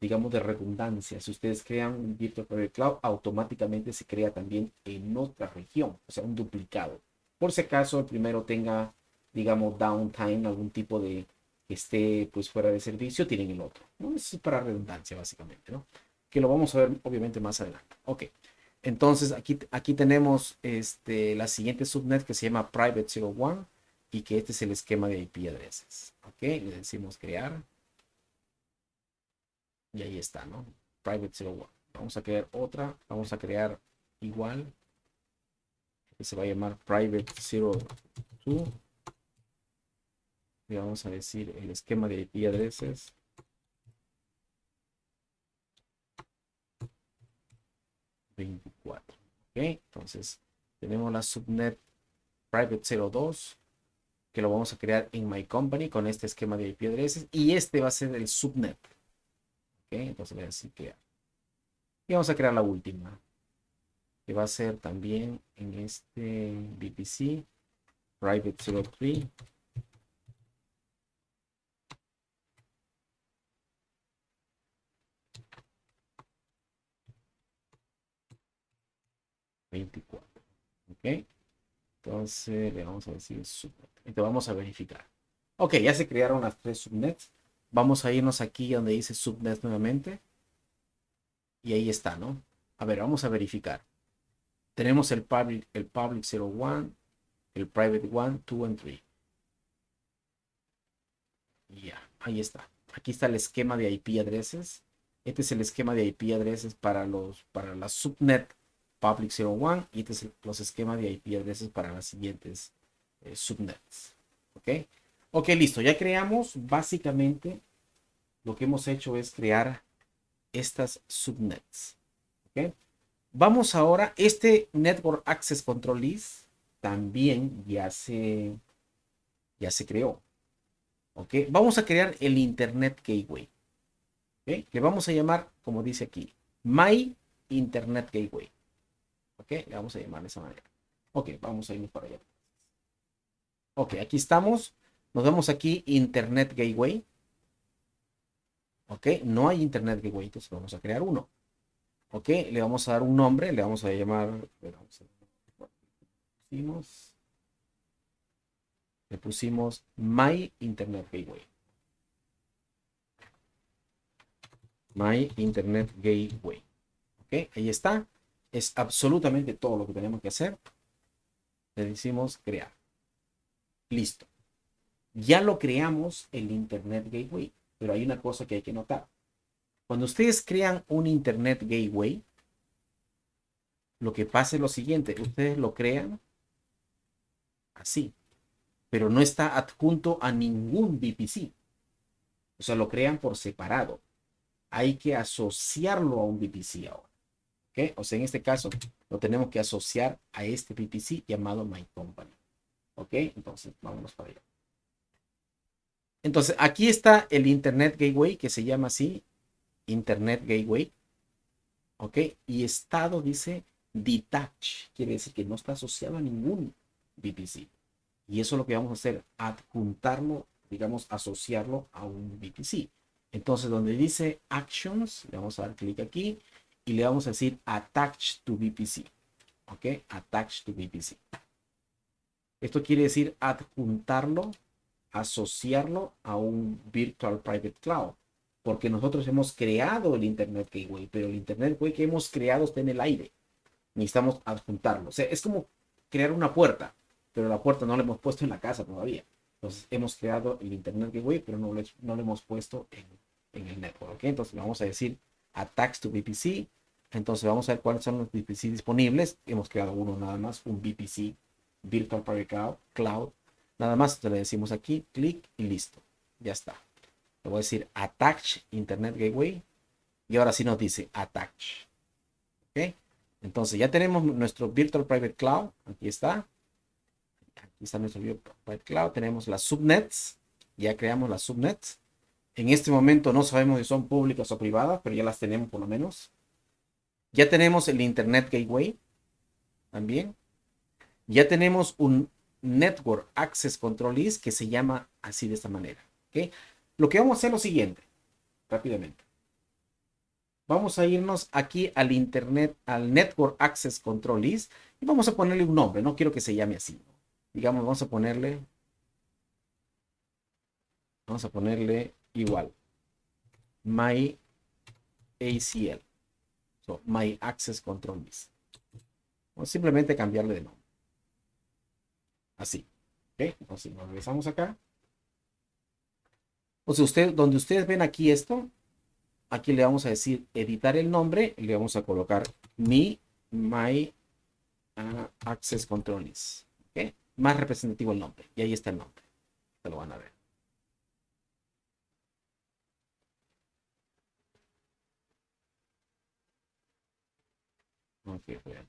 digamos, de redundancia. Si ustedes crean un Virtual Private Cloud, automáticamente se crea también en otra región, o sea, un duplicado. Por si acaso el primero tenga, digamos, downtime, algún tipo de que esté pues fuera de servicio, tienen el otro, ¿no? Eso es para redundancia, básicamente, ¿no? Que lo vamos a ver, obviamente, más adelante. Ok. Entonces, aquí tenemos la siguiente subnet que se llama Private 01 y que este es el esquema de IP addresses. Ok, le decimos crear. Y ahí está, ¿no? Private 01. Vamos a crear otra. Vamos a crear igual. Que se va a llamar Private 02. Y vamos a decir el esquema de IP addresses. ¿24? Ok, entonces tenemos la subnet Private 02 que lo vamos a crear en My Company con este esquema de IP addresses y este va a ser el subnet. Ok, entonces voy a decir crear. Y vamos a crear la última, que va a ser también en este VPC Private 03. Ok, entonces le vamos a decir subnet. Entonces vamos a verificar. Ok, ya se crearon las tres subnets. Vamos a irnos aquí donde dice subnet nuevamente. Y ahí está, ¿no? A ver, vamos a verificar. Tenemos el public 01, el private 1, 2 y 3. Ya, ahí está. Aquí está el esquema de IP addresses. Este es el esquema de IP addresses para la subnet public 01 y este es los esquemas de IP addresses para las siguientes subnets. ¿Ok? Ok, listo. Ya creamos. Básicamente lo que hemos hecho es crear estas subnets. ¿Ok? Vamos ahora, este Network Access Control List también ya se creó. ¿Ok? Vamos a crear el Internet Gateway. ¿Ok? Le vamos a llamar, como dice aquí, My Internet Gateway. Ok, le vamos a llamar de esa manera. Ok, vamos a irnos para allá. Ok, aquí estamos. Nos vemos aquí Internet Gateway. Ok, no hay Internet Gateway, entonces vamos a crear uno. Ok, le vamos a dar un nombre, le vamos a llamar, le pusimos My Internet Gateway. My Internet Gateway. Ok, ahí está. Es absolutamente todo lo que tenemos que hacer. Le decimos crear. Listo. Ya lo creamos el Internet Gateway, pero hay una cosa que hay que notar. Cuando ustedes crean un Internet Gateway, lo que pasa es lo siguiente. Ustedes lo crean así, pero no está adjunto a ningún VPC. O sea, lo crean por separado. Hay que asociarlo a un VPC ahora. ¿Ok? O sea, en este caso, lo tenemos que asociar a este VPC llamado My Company. ¿Ok? Entonces, vámonos para allá. Entonces, aquí está el Internet Gateway, que se llama así, Internet Gateway. ¿Ok? Y estado dice detach. Quiere decir que no está asociado a ningún VPC. Y eso es lo que vamos a hacer, adjuntarlo, digamos, asociarlo a un VPC. Entonces, donde dice Actions, le vamos a dar clic aquí y le vamos a decir Attach to VPC. ¿Ok? Attach to VPC. Esto quiere decir adjuntarlo, asociarlo a un Virtual Private Cloud. Porque nosotros hemos creado el Internet Gateway, pero el Internet Gateway que hemos creado está en el aire. Necesitamos adjuntarlo. O sea, es como crear una puerta, pero la puerta no la hemos puesto en la casa todavía. Entonces, hemos creado el Internet Gateway, pero no lo hemos puesto en el network. ¿Okay? Entonces, vamos a decir attach to VPC. Entonces, vamos a ver cuáles son los VPC disponibles. Hemos creado uno nada más, un VPC, Virtual Private Cloud. Nada más, le decimos aquí, clic y listo. Ya está. Le voy a decir attach Internet Gateway. Y ahora sí nos dice attach. ¿Ok? Entonces ya tenemos nuestro Virtual Private Cloud. Aquí está. Aquí está nuestro Virtual Private Cloud. Tenemos las subnets. Ya creamos las subnets. En este momento no sabemos si son públicas o privadas, pero ya las tenemos por lo menos. Ya tenemos el Internet Gateway también. Ya tenemos un Network Access Control List que se llama así de esta manera. ¿Okay? Lo que vamos a hacer es lo siguiente, rápidamente. Vamos a irnos aquí al Internet, al Network Access Control List y vamos a ponerle un nombre. No quiero que se llame así. Digamos, vamos a ponerle igual. My ACL. So, My Access Control List. O simplemente cambiarle de nombre. Así. ¿Ok? Entonces, nos regresamos acá. O sea, donde ustedes ven aquí esto, aquí le vamos a decir editar el nombre y le vamos a colocar My Access Control List. ¿Ok? Más representativo el nombre. Y ahí está el nombre. Se lo van a ver. Ok, bueno,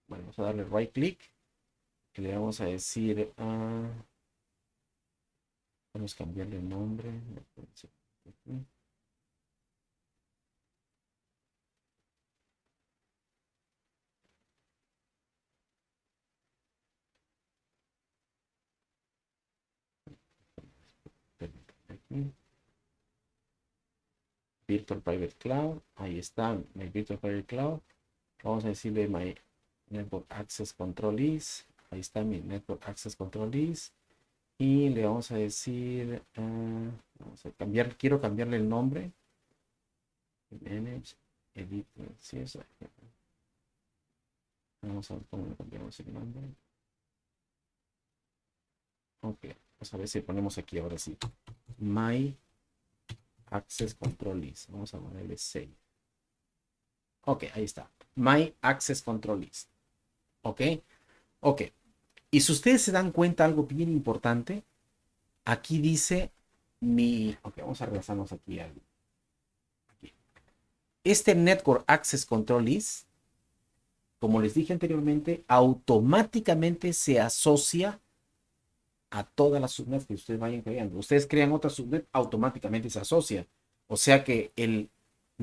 vamos a darle right click y le vamos a decir vamos a cambiarle el nombre. Aquí. Virtual Private Cloud, ahí está mi Virtual Private Cloud. Vamos a decirle My Network Access Control List, ahí está mi Network Access Control List. Y le vamos a decir, vamos a cambiar, quiero cambiarle el nombre. Manage, edit, sí, eso. Vamos a ver cómo le cambiamos el nombre. Ok, vamos a ver si ponemos aquí ahora sí. My Access Control List. Vamos a ponerle save. Ok, ahí está. My Access Control List. Ok, ok. Y si ustedes se dan cuenta algo bien importante, aquí dice mi... Ok, vamos a regresarnos aquí. Aquí. Este Network Access Control List, como les dije anteriormente, automáticamente se asocia a todas las subnets que ustedes vayan creando. Ustedes crean otra subnet, automáticamente se asocia. O sea que el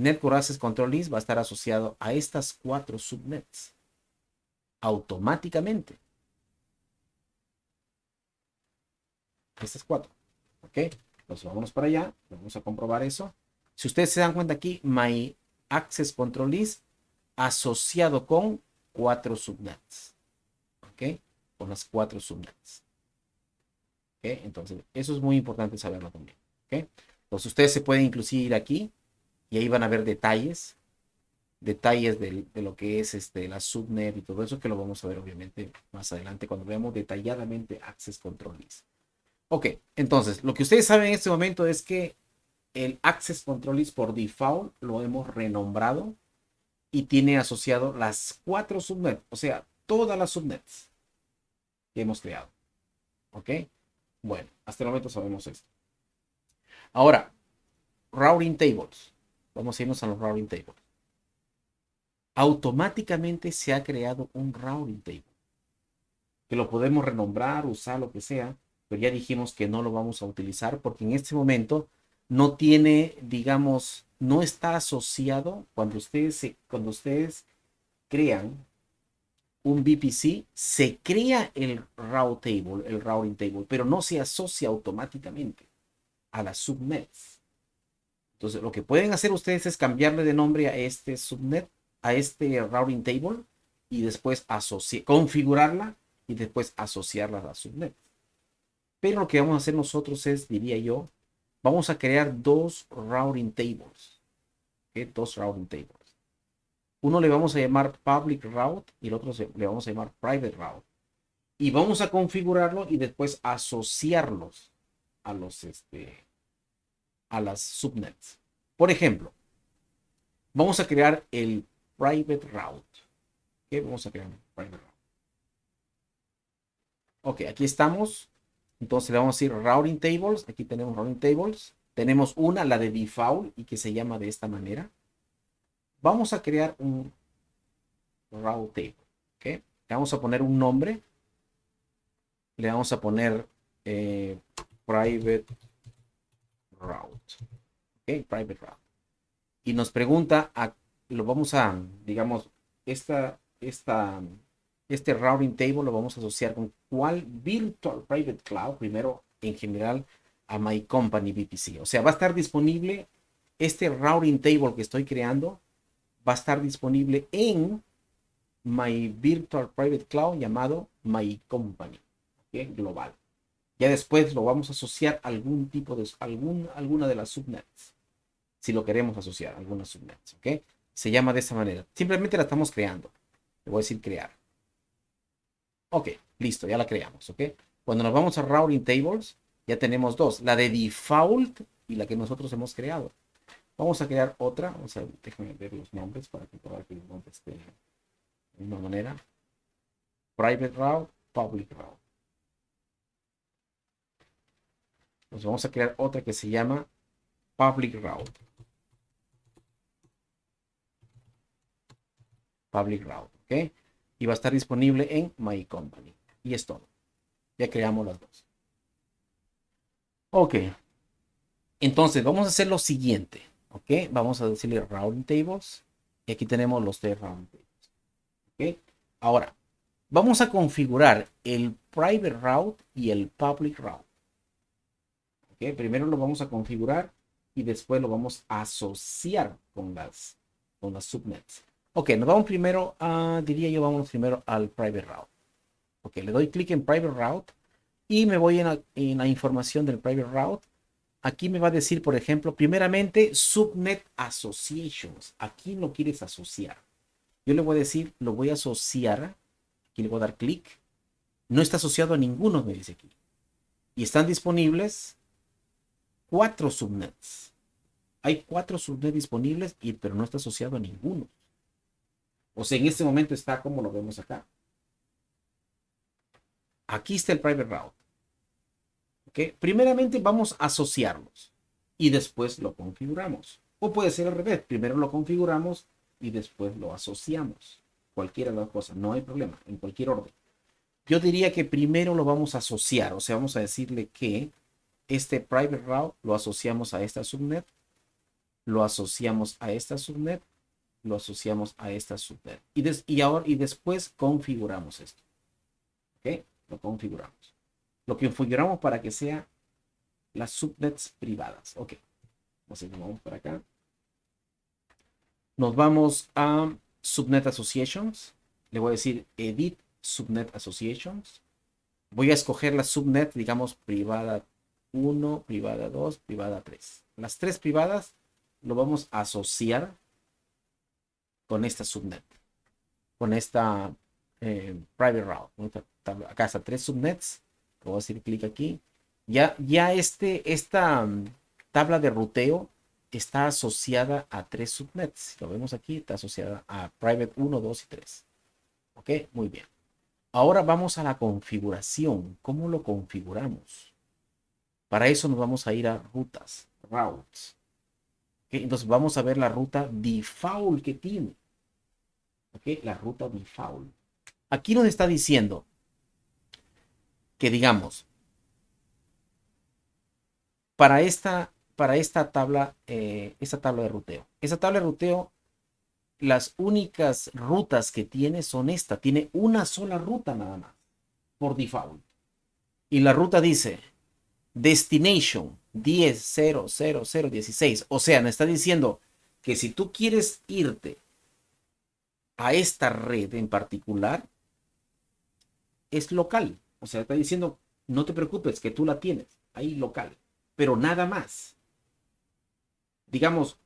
Network Access Control List va a estar asociado a estas 4 subnets automáticamente. Estas 4. ¿Ok? Entonces vámonos para allá. Vamos a comprobar eso. Si ustedes se dan cuenta aquí, My Access Control List asociado con 4 subnets. ¿Ok? Con las 4 subnets. ¿Ok? Entonces, eso es muy importante saberlo también. ¿Ok? Entonces, ustedes se pueden inclusive ir aquí y ahí van a ver detalles de lo que es la subnet y todo eso, que lo vamos a ver obviamente más adelante cuando veamos detalladamente Access Control List. Ok, entonces, lo que ustedes saben en este momento es que el Access Control List por default lo hemos renombrado y tiene asociado las 4 subnets, o sea, todas las subnets que hemos creado. ¿Ok? Bueno, hasta el momento sabemos esto. Ahora, routing tables. Vamos a irnos a los routing tables. Automáticamente se ha creado un routing table. Que lo podemos renombrar, usar, lo que sea, pero ya dijimos que no lo vamos a utilizar porque en este momento no tiene, digamos, no está asociado cuando ustedes crean un VPC, se crea el route table, el routing table, pero no se asocia automáticamente a las subnets. Entonces, lo que pueden hacer ustedes es cambiarle de nombre a este subnet, a este routing table, y después configurarla y después asociarla a la subnet. Pero lo que vamos a hacer nosotros es, diría yo, vamos a crear 2 routing tables. ¿Okay? 2 routing tables. Uno le vamos a llamar public route y el otro le vamos a llamar private route. Y vamos a configurarlo y después asociarlos a a las subnets. Por ejemplo, vamos a crear el private route. ¿Okay? Vamos a crear un private route. Ok, aquí estamos. Entonces le vamos a decir routing tables. Aquí tenemos routing tables. Tenemos una, la de default, y que se llama de esta manera. Vamos a crear un route table. ¿Okay? Le vamos a poner un nombre. Le vamos a poner private route. ¿Okay? Private route. Y nos pregunta, lo vamos a, digamos, este routing table lo vamos a asociar con cuál virtual private cloud, primero en general a My Company VPC. O sea, va a estar disponible este routing table que estoy creando, va a estar disponible en My Virtual Private Cloud llamado My Company, ¿okay? Global. Ya después lo vamos a asociar a algún tipo de, alguna de las subnets. Si lo queremos asociar a algunas subnets, ¿ok? Se llama de esa manera. Simplemente la estamos creando. Le voy a decir crear. Ok, listo, ya la creamos, ¿ok? Cuando nos vamos a routing tables, ya tenemos 2, la de default y la que nosotros hemos creado. Vamos a crear otra, déjenme ver los nombres para comprobar que los nombres estén de la misma manera. Private route, public route. Nos vamos a crear otra que se llama public route. Public route, ¿ok? Y va a estar disponible en My Company. Y es todo. Ya creamos las 2. Ok. Entonces, vamos a hacer lo siguiente. Ok. Vamos a decirle routing tables. Y aquí tenemos los 3 routing tables. Ok. Ahora, vamos a configurar el private route y el public route. Ok. Primero lo vamos a configurar y después lo vamos a asociar con las subnets. Ok, nos vamos primero diría yo, vamos primero al private route. Ok, le doy clic en private route y me voy en la información del private route. Aquí me va a decir, por ejemplo, primeramente, subnet associations. Aquí lo quieres asociar. Yo le voy a decir, lo voy a asociar. Aquí le voy a dar clic. No está asociado a ninguno, me dice aquí. Y están disponibles 4 subnets. Hay 4 subnets disponibles, pero no está asociado a ninguno. O sea, en este momento está como lo vemos acá. Aquí está el private route. ¿Okay? Primeramente vamos a asociarlos y después lo configuramos. O puede ser al revés. Primero lo configuramos y después lo asociamos. Cualquiera de las cosas. No hay problema. En cualquier orden. Yo diría que primero lo vamos a asociar. O sea, vamos a decirle que este private route lo asociamos a esta subnet. lo asociamos a esta subnet, lo asociamos a esta subnet. Y después configuramos esto. ¿Ok? Lo configuramos. Lo configuramos para que sea las subnets privadas. Ok. Entonces nos vamos para acá. Nos vamos a Subnet Associations. Le voy a decir Edit Subnet Associations. Voy a escoger la subnet, digamos, privada 1, privada 2, privada 3. Las tres privadas lo vamos a asociar con esta subnet, con esta private route. Acá está tres subnets. Le voy a decir clic aquí. Ya esta tabla de ruteo está asociada a tres subnets. Si lo vemos aquí, está asociada a private 1, 2 y 3. Ok, muy bien. Ahora vamos a la configuración. ¿Cómo lo configuramos? Para eso nos vamos a ir a rutas, routes. ¿Okay? Entonces vamos a ver la ruta default que tiene. ¿Ok? La ruta default. Aquí nos está diciendo que, digamos, para esta tabla de ruteo. Esta tabla de ruteo, las únicas rutas que tiene son esta. Tiene una sola ruta nada más, por default. Y la ruta dice destination 10.0.0.0.16. O sea, me está diciendo que si tú quieres irte a esta red en particular, es local. O sea, está diciendo, no te preocupes, que tú la tienes ahí local. Pero nada más. Digamos,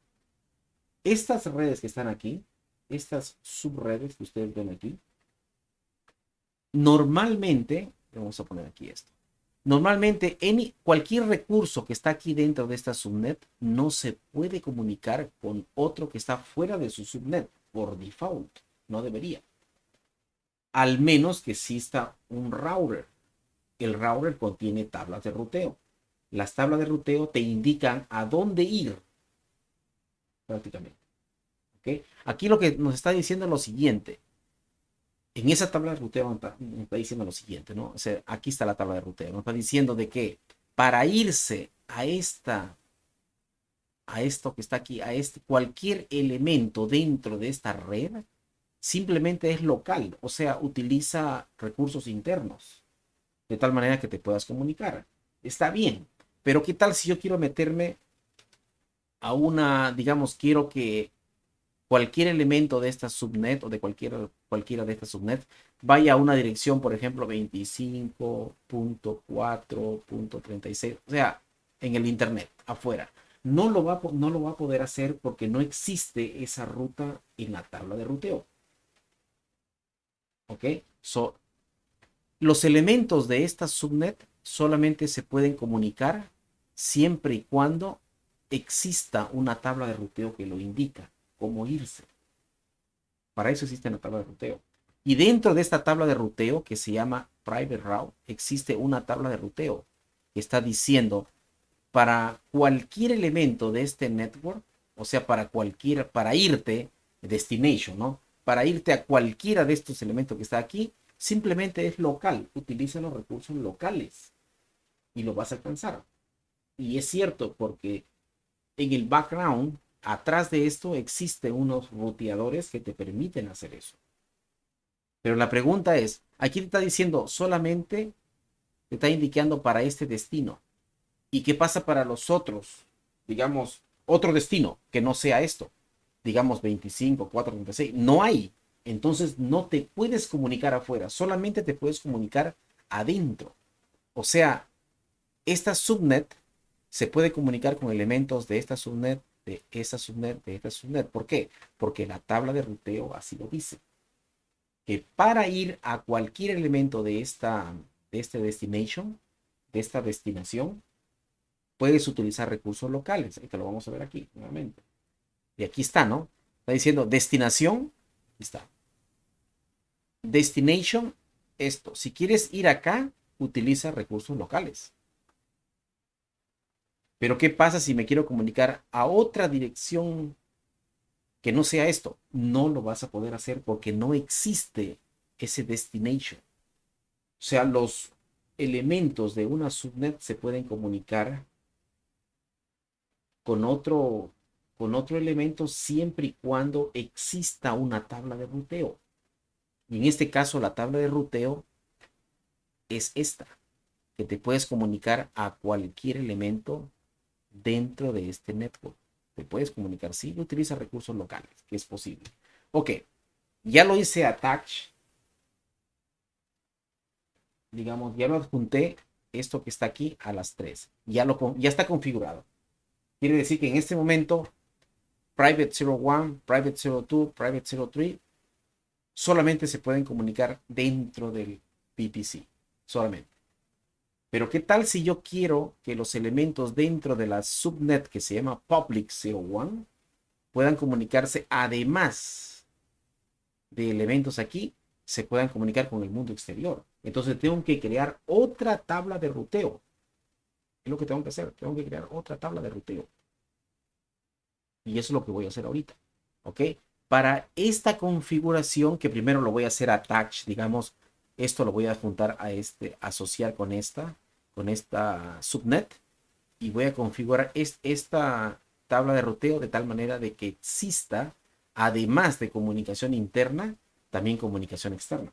estas redes que están aquí, estas subredes que ustedes ven aquí, normalmente, vamos a poner aquí esto. Normalmente, cualquier recurso que está aquí dentro de esta subnet no se puede comunicar con otro que está fuera de su subnet por default. No debería. Al menos que exista un router. El router contiene tablas de ruteo. Las tablas de ruteo te indican a dónde ir, prácticamente. ¿Okay? Aquí lo que nos está diciendo es lo siguiente. En esa tabla de ruteo nos está diciendo lo siguiente, ¿no? O sea, aquí está la tabla de ruteo. Nos está diciendo de que para irse a esto que está aquí, cualquier elemento dentro de esta red, simplemente es local, o sea, utiliza recursos internos, de tal manera que te puedas comunicar. Está bien, pero ¿qué tal si yo quiero meterme a digamos, quiero que cualquier elemento de esta subnet o de cualquiera de estas subnet vaya a una dirección, por ejemplo, 25.4.36, o sea, en el internet, afuera. No lo va a poder hacer porque no existe esa ruta en la tabla de ruteo. ¿Ok? Los elementos de esta subnet solamente se pueden comunicar siempre y cuando exista una tabla de ruteo que lo indica, cómo irse. Para eso existe una tabla de ruteo. Y dentro de esta tabla de ruteo, que se llama Private Route, existe una tabla de ruteo que está diciendo para cualquier elemento de este network, o sea, para irte, destination, ¿no? Para irte a cualquiera de estos elementos que está aquí, simplemente es local. Utiliza los recursos locales y lo vas a alcanzar. Y es cierto, porque en el background, atrás de esto, existen unos ruteadores que te permiten hacer eso. Pero la pregunta es, aquí te está diciendo solamente, te está indicando para este destino. ¿Y qué pasa para los otros? Digamos, otro destino que no sea esto. Digamos 25, 4, 36. No hay. Entonces no te puedes comunicar afuera. Solamente te puedes comunicar adentro. O sea, esta subnet se puede comunicar con elementos de esta subnet, de esa subnet, de esta subnet. ¿Por qué? Porque la tabla de ruteo así lo dice. Que para ir a cualquier elemento de este destination, de esta destinación, puedes utilizar recursos locales. Y te lo vamos a ver aquí nuevamente. Y aquí está, ¿no? Está diciendo destinación. Aquí está. Destination, esto. Si quieres ir acá, utiliza recursos locales. Pero ¿qué pasa si me quiero comunicar a otra dirección que no sea esto? No lo vas a poder hacer porque no existe ese destination. O sea, los elementos de una subnet se pueden comunicar con otro. con otro elemento siempre y cuando exista una tabla de ruteo. Y en este caso la tabla de ruteo es esta, que te puedes comunicar a cualquier elemento dentro de este network. Te puedes comunicar si utiliza recursos locales, que es posible. Ok, ya lo hice attach, digamos, ya lo adjunté esto que está aquí a las 3. Ya está configurado. Quiere decir que en este momento Private 01, Private 02, Private 03 solamente se pueden comunicar dentro del VPC, solamente. Pero ¿qué tal si yo quiero que los elementos dentro de la subnet que se llama Public 01 puedan comunicarse, además de elementos aquí, se puedan comunicar con el mundo exterior? Entonces tengo que crear otra tabla de ruteo. Es lo que tengo que hacer. Tengo que crear otra tabla de ruteo. Y eso es lo que voy a hacer ahorita. ¿Ok? Para esta configuración, que primero lo voy a hacer attach, digamos, esto lo voy a juntar a asociar con esta subnet, y voy a configurar esta tabla de ruteo de tal manera de que exista, además de comunicación interna, también comunicación externa.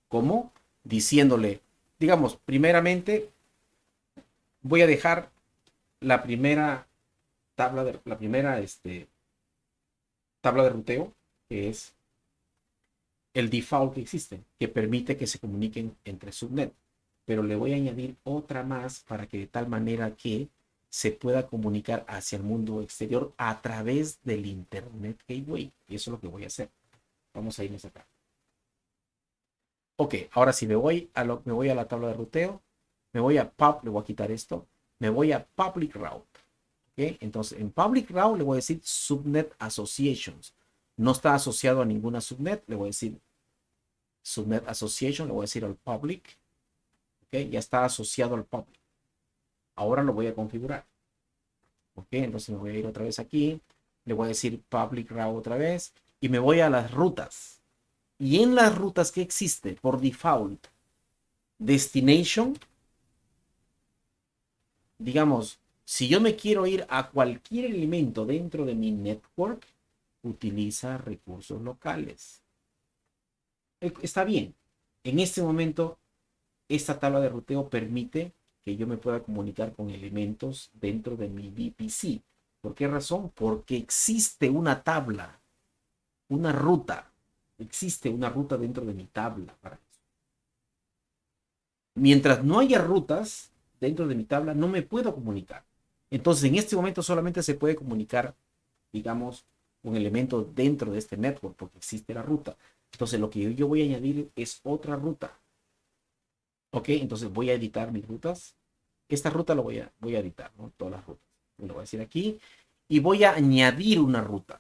¿Cómo? Diciéndole, digamos, primeramente voy a dejar la primera tabla de ruteo, que es el default que existe, que permite que se comuniquen entre subnet. Pero le voy a añadir otra más para que de tal manera que se pueda comunicar hacia el mundo exterior a través del Internet Gateway. Y eso es lo que voy a hacer. Vamos a irnos acá. Ok, ahora sí me voy a la tabla de ruteo. Le voy a quitar esto. Me voy a Public Route. ¿Okay? Entonces, en Public Route le voy a decir Subnet Associations. No está asociado a ninguna subnet. Le voy a decir Subnet Association. Le voy a decir al Public. ¿Okay? Ya está asociado al Public. Ahora lo voy a configurar. ¿Ok? Entonces me voy a ir otra vez aquí. Le voy a decir Public Route otra vez. Y me voy a las rutas. Y en las rutas que existe por default, Destination, digamos, si yo me quiero ir a cualquier elemento dentro de mi network, utiliza recursos locales. Está bien. En este momento, esta tabla de ruteo permite que yo me pueda comunicar con elementos dentro de mi VPC. ¿Por qué razón? Porque existe una tabla, una ruta. Existe una ruta dentro de mi tabla para eso. Mientras no haya rutas dentro de mi tabla, no me puedo comunicar. Entonces, en este momento solamente se puede comunicar, digamos, un elemento dentro de este network, porque existe la ruta. Entonces, lo que yo voy a añadir es otra ruta. Ok, entonces voy a editar mis rutas. Esta ruta voy a editar, ¿no? Todas las rutas. Lo voy a decir aquí. Y voy a añadir una ruta.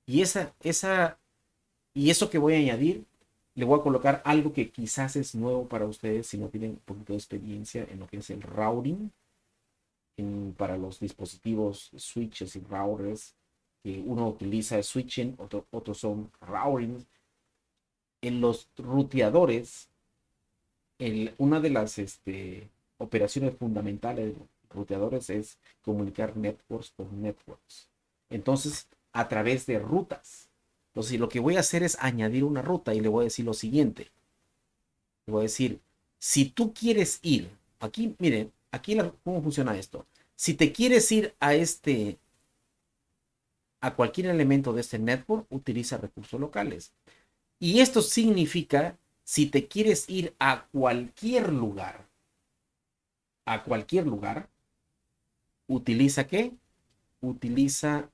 Y y eso que voy a añadir, le voy a colocar algo que quizás es nuevo para ustedes si no tienen un poquito de experiencia en lo que es el routing para los dispositivos switches y routers. Que uno utiliza switching, otros son routing. En los ruteadores, una de las operaciones fundamentales de ruteadores es comunicar networks con networks. Entonces, a través de rutas. Entonces, lo que voy a hacer es añadir una ruta y le voy a decir lo siguiente. Le voy a decir, si tú quieres ir, aquí, miren, aquí cómo funciona esto. Si te quieres ir a cualquier elemento de este network, utiliza recursos locales. Y esto significa, si te quieres ir a cualquier lugar, ¿utiliza qué? Utiliza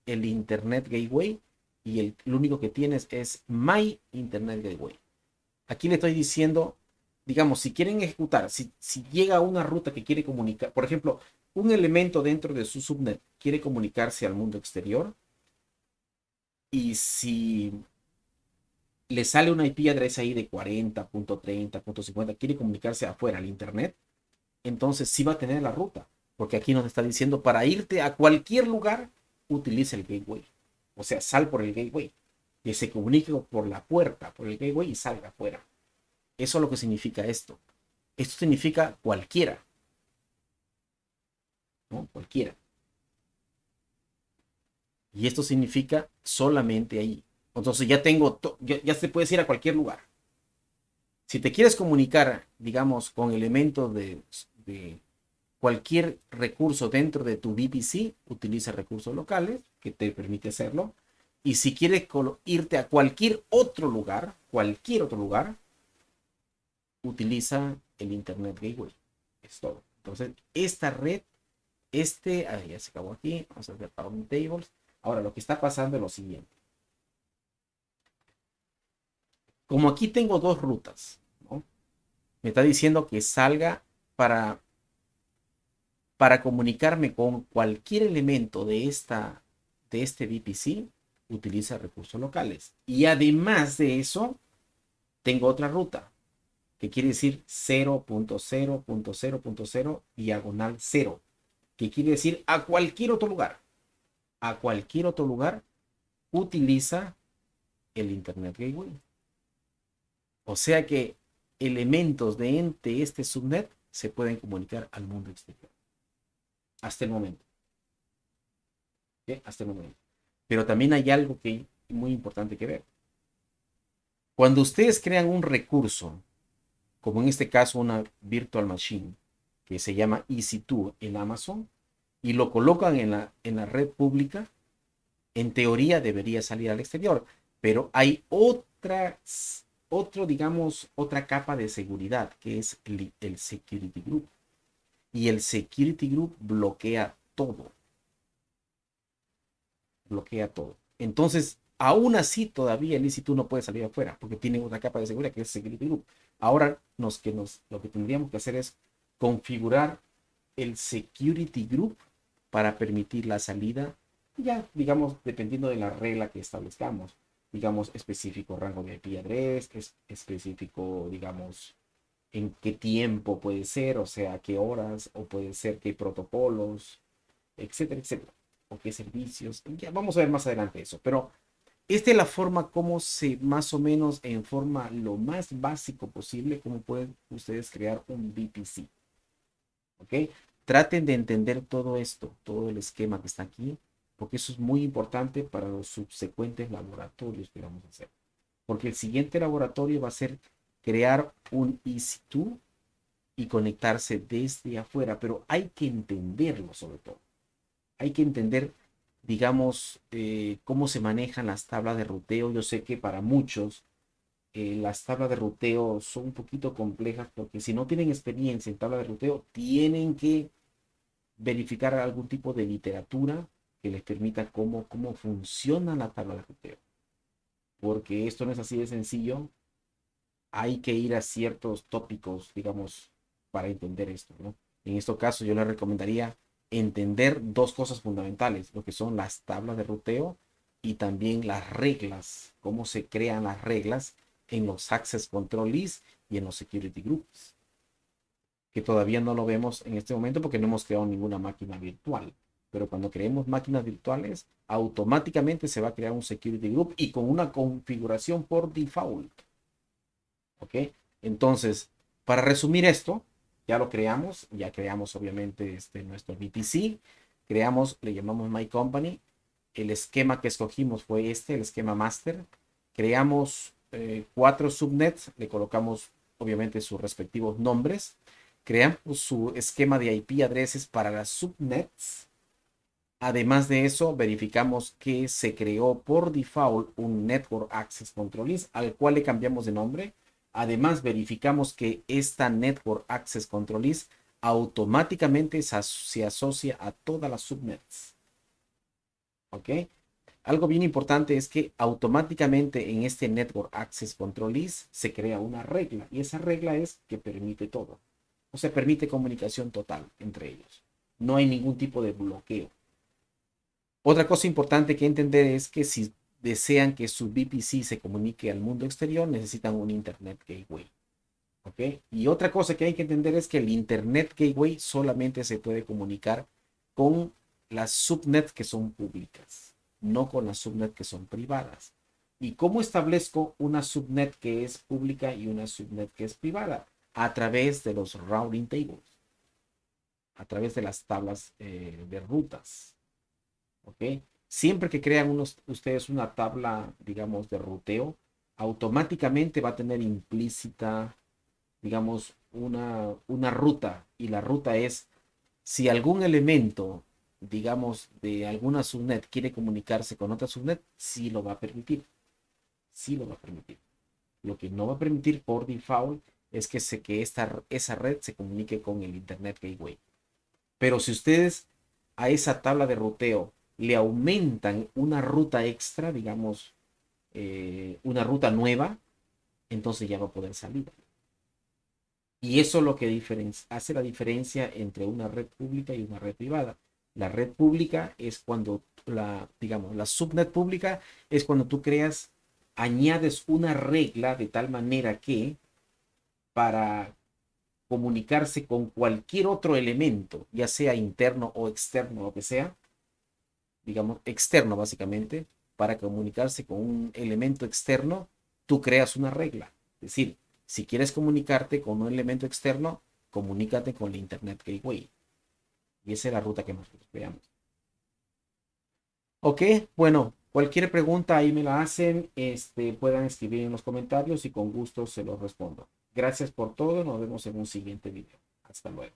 el Internet Gateway y lo único que tienes es My Internet Gateway. Aquí le estoy diciendo, digamos, si quieren ejecutar, si llega una ruta que quiere comunicar, por ejemplo, un elemento dentro de su subnet quiere comunicarse al mundo exterior, y si le sale una IP address ahí de 40.30.50, quiere comunicarse afuera al internet, entonces sí va a tener la ruta, porque aquí nos está diciendo para irte a cualquier lugar, utiliza el gateway. O sea, sal por el gateway, que se comunique por la puerta, por el gateway y salga afuera. Eso es lo que significa esto. Esto significa cualquiera, ¿no? Cualquiera. Y esto significa solamente ahí. Entonces ya tengo, ya se puedes ir a cualquier lugar. Si te quieres comunicar, digamos, con elementos de cualquier recurso dentro de tu VPC, utiliza recursos locales, que te permite hacerlo. Y si quieres irte a cualquier otro lugar, utiliza el Internet Gateway. Es todo. Entonces, esta red, ya se acabó aquí, vamos a ver Round Tables. Ahora, lo que está pasando es lo siguiente. Como aquí tengo dos rutas, ¿no? Me está diciendo que salga para, para comunicarme con cualquier elemento de este VPC, utiliza recursos locales. Y además de eso, tengo otra ruta, que quiere decir 0.0.0.0 diagonal 0, que quiere decir a cualquier otro lugar. A cualquier otro lugar utiliza el Internet Gateway. O sea que elementos de este subnet se pueden comunicar al mundo exterior. Hasta el momento. ¿Sí? Hasta el momento. Pero también hay algo que muy importante que ver. Cuando ustedes crean un recurso, como en este caso una virtual machine, que se llama EC2 en Amazon, y lo colocan en la red pública, en teoría debería salir al exterior, pero hay digamos, otra capa de seguridad, que es el Security Group. Y el Security Group bloquea todo. Bloquea todo. Entonces, aún así, todavía el EC2 no puede salir afuera, porque tiene otra capa de seguridad, que es el Security Group. Ahora, lo que tendríamos que hacer es configurar el Security Group para permitir la salida, ya, digamos, dependiendo de la regla que establezcamos. Digamos, específico rango de IP address, específico, digamos, en qué tiempo puede ser, o sea, qué horas, o puede ser qué protocolos, etcétera, etcétera, o qué servicios. Ya vamos a ver más adelante eso, pero esta es la forma como más o menos, en forma lo más básico posible, cómo pueden ustedes crear un VPC. ¿Ok? Traten de entender todo esto, todo el esquema que está aquí, porque eso es muy importante para los subsecuentes laboratorios que vamos a hacer. Porque el siguiente laboratorio va a ser crear un EC2 y conectarse desde afuera, pero hay que entenderlo sobre todo. Hay que entender, digamos, cómo se manejan las tablas de ruteo. Yo sé que para muchos las tablas de ruteo son un poquito complejas porque si no tienen experiencia en tabla de ruteo, tienen que verificar algún tipo de literatura que les permita cómo funciona la tabla de ruteo. Porque esto no es así de sencillo. Hay que ir a ciertos tópicos, digamos, para entender esto, ¿no? En este caso, yo les recomendaría entender dos cosas fundamentales, lo que son las tablas de ruteo y también las reglas, cómo se crean las reglas en los Access Control List y en los Security Groups, que todavía no lo vemos en este momento porque no hemos creado ninguna máquina virtual. Pero cuando creemos máquinas virtuales, automáticamente se va a crear un Security Group y con una configuración por default. ¿Ok? Entonces, para resumir esto, ya lo creamos, ya creamos obviamente nuestro VPC, creamos, le llamamos My Company, el esquema que escogimos fue el esquema master, creamos 4 subnets, le colocamos obviamente sus respectivos nombres, creamos su esquema de IP addresses para las subnets. Además de eso, verificamos que se creó por default un Network Access Control List al cual le cambiamos de nombre. Además, verificamos que esta Network Access Control List automáticamente se asocia a todas las subnets. ¿Ok? Algo bien importante es que automáticamente en este Network Access Control List se crea una regla y esa regla es que permite todo. O sea, permite comunicación total entre ellos. No hay ningún tipo de bloqueo. Otra cosa importante que entender es que si desean que su VPC se comunique al mundo exterior, necesitan un Internet Gateway. ¿Ok? Y otra cosa que hay que entender es que el Internet Gateway solamente se puede comunicar con las subnets que son públicas, no con las subnets que son privadas. ¿Y cómo establezco una subnet que es pública y una subnet que es privada? A través de los routing tables, a través de las tablas de rutas. ¿Ok? Siempre que crean ustedes una tabla, digamos, de ruteo, automáticamente va a tener implícita, digamos, una ruta. Y la ruta es, si algún elemento, digamos, de alguna subnet quiere comunicarse con otra subnet, sí lo va a permitir. Sí lo va a permitir. Lo que no va a permitir por default es que esa red se comunique con el Internet Gateway. Pero si ustedes a esa tabla de ruteo le aumentan una ruta extra, digamos, una ruta nueva, entonces ya va a poder salir. Y eso es lo que hace la diferencia entre una red pública y una red privada. La red pública es cuando digamos, la subnet pública es cuando tú añades una regla de tal manera que para comunicarse con cualquier otro elemento, ya sea interno o externo, lo que sea, digamos, externo básicamente, para comunicarse con un elemento externo, tú creas una regla. Es decir, si quieres comunicarte con un elemento externo, comunícate con la Internet Gateway. Y esa es la ruta que nosotros creamos. Ok, bueno, cualquier pregunta ahí me la hacen, puedan escribir en los comentarios y con gusto se los respondo. Gracias por todo, nos vemos en un siguiente video. Hasta luego.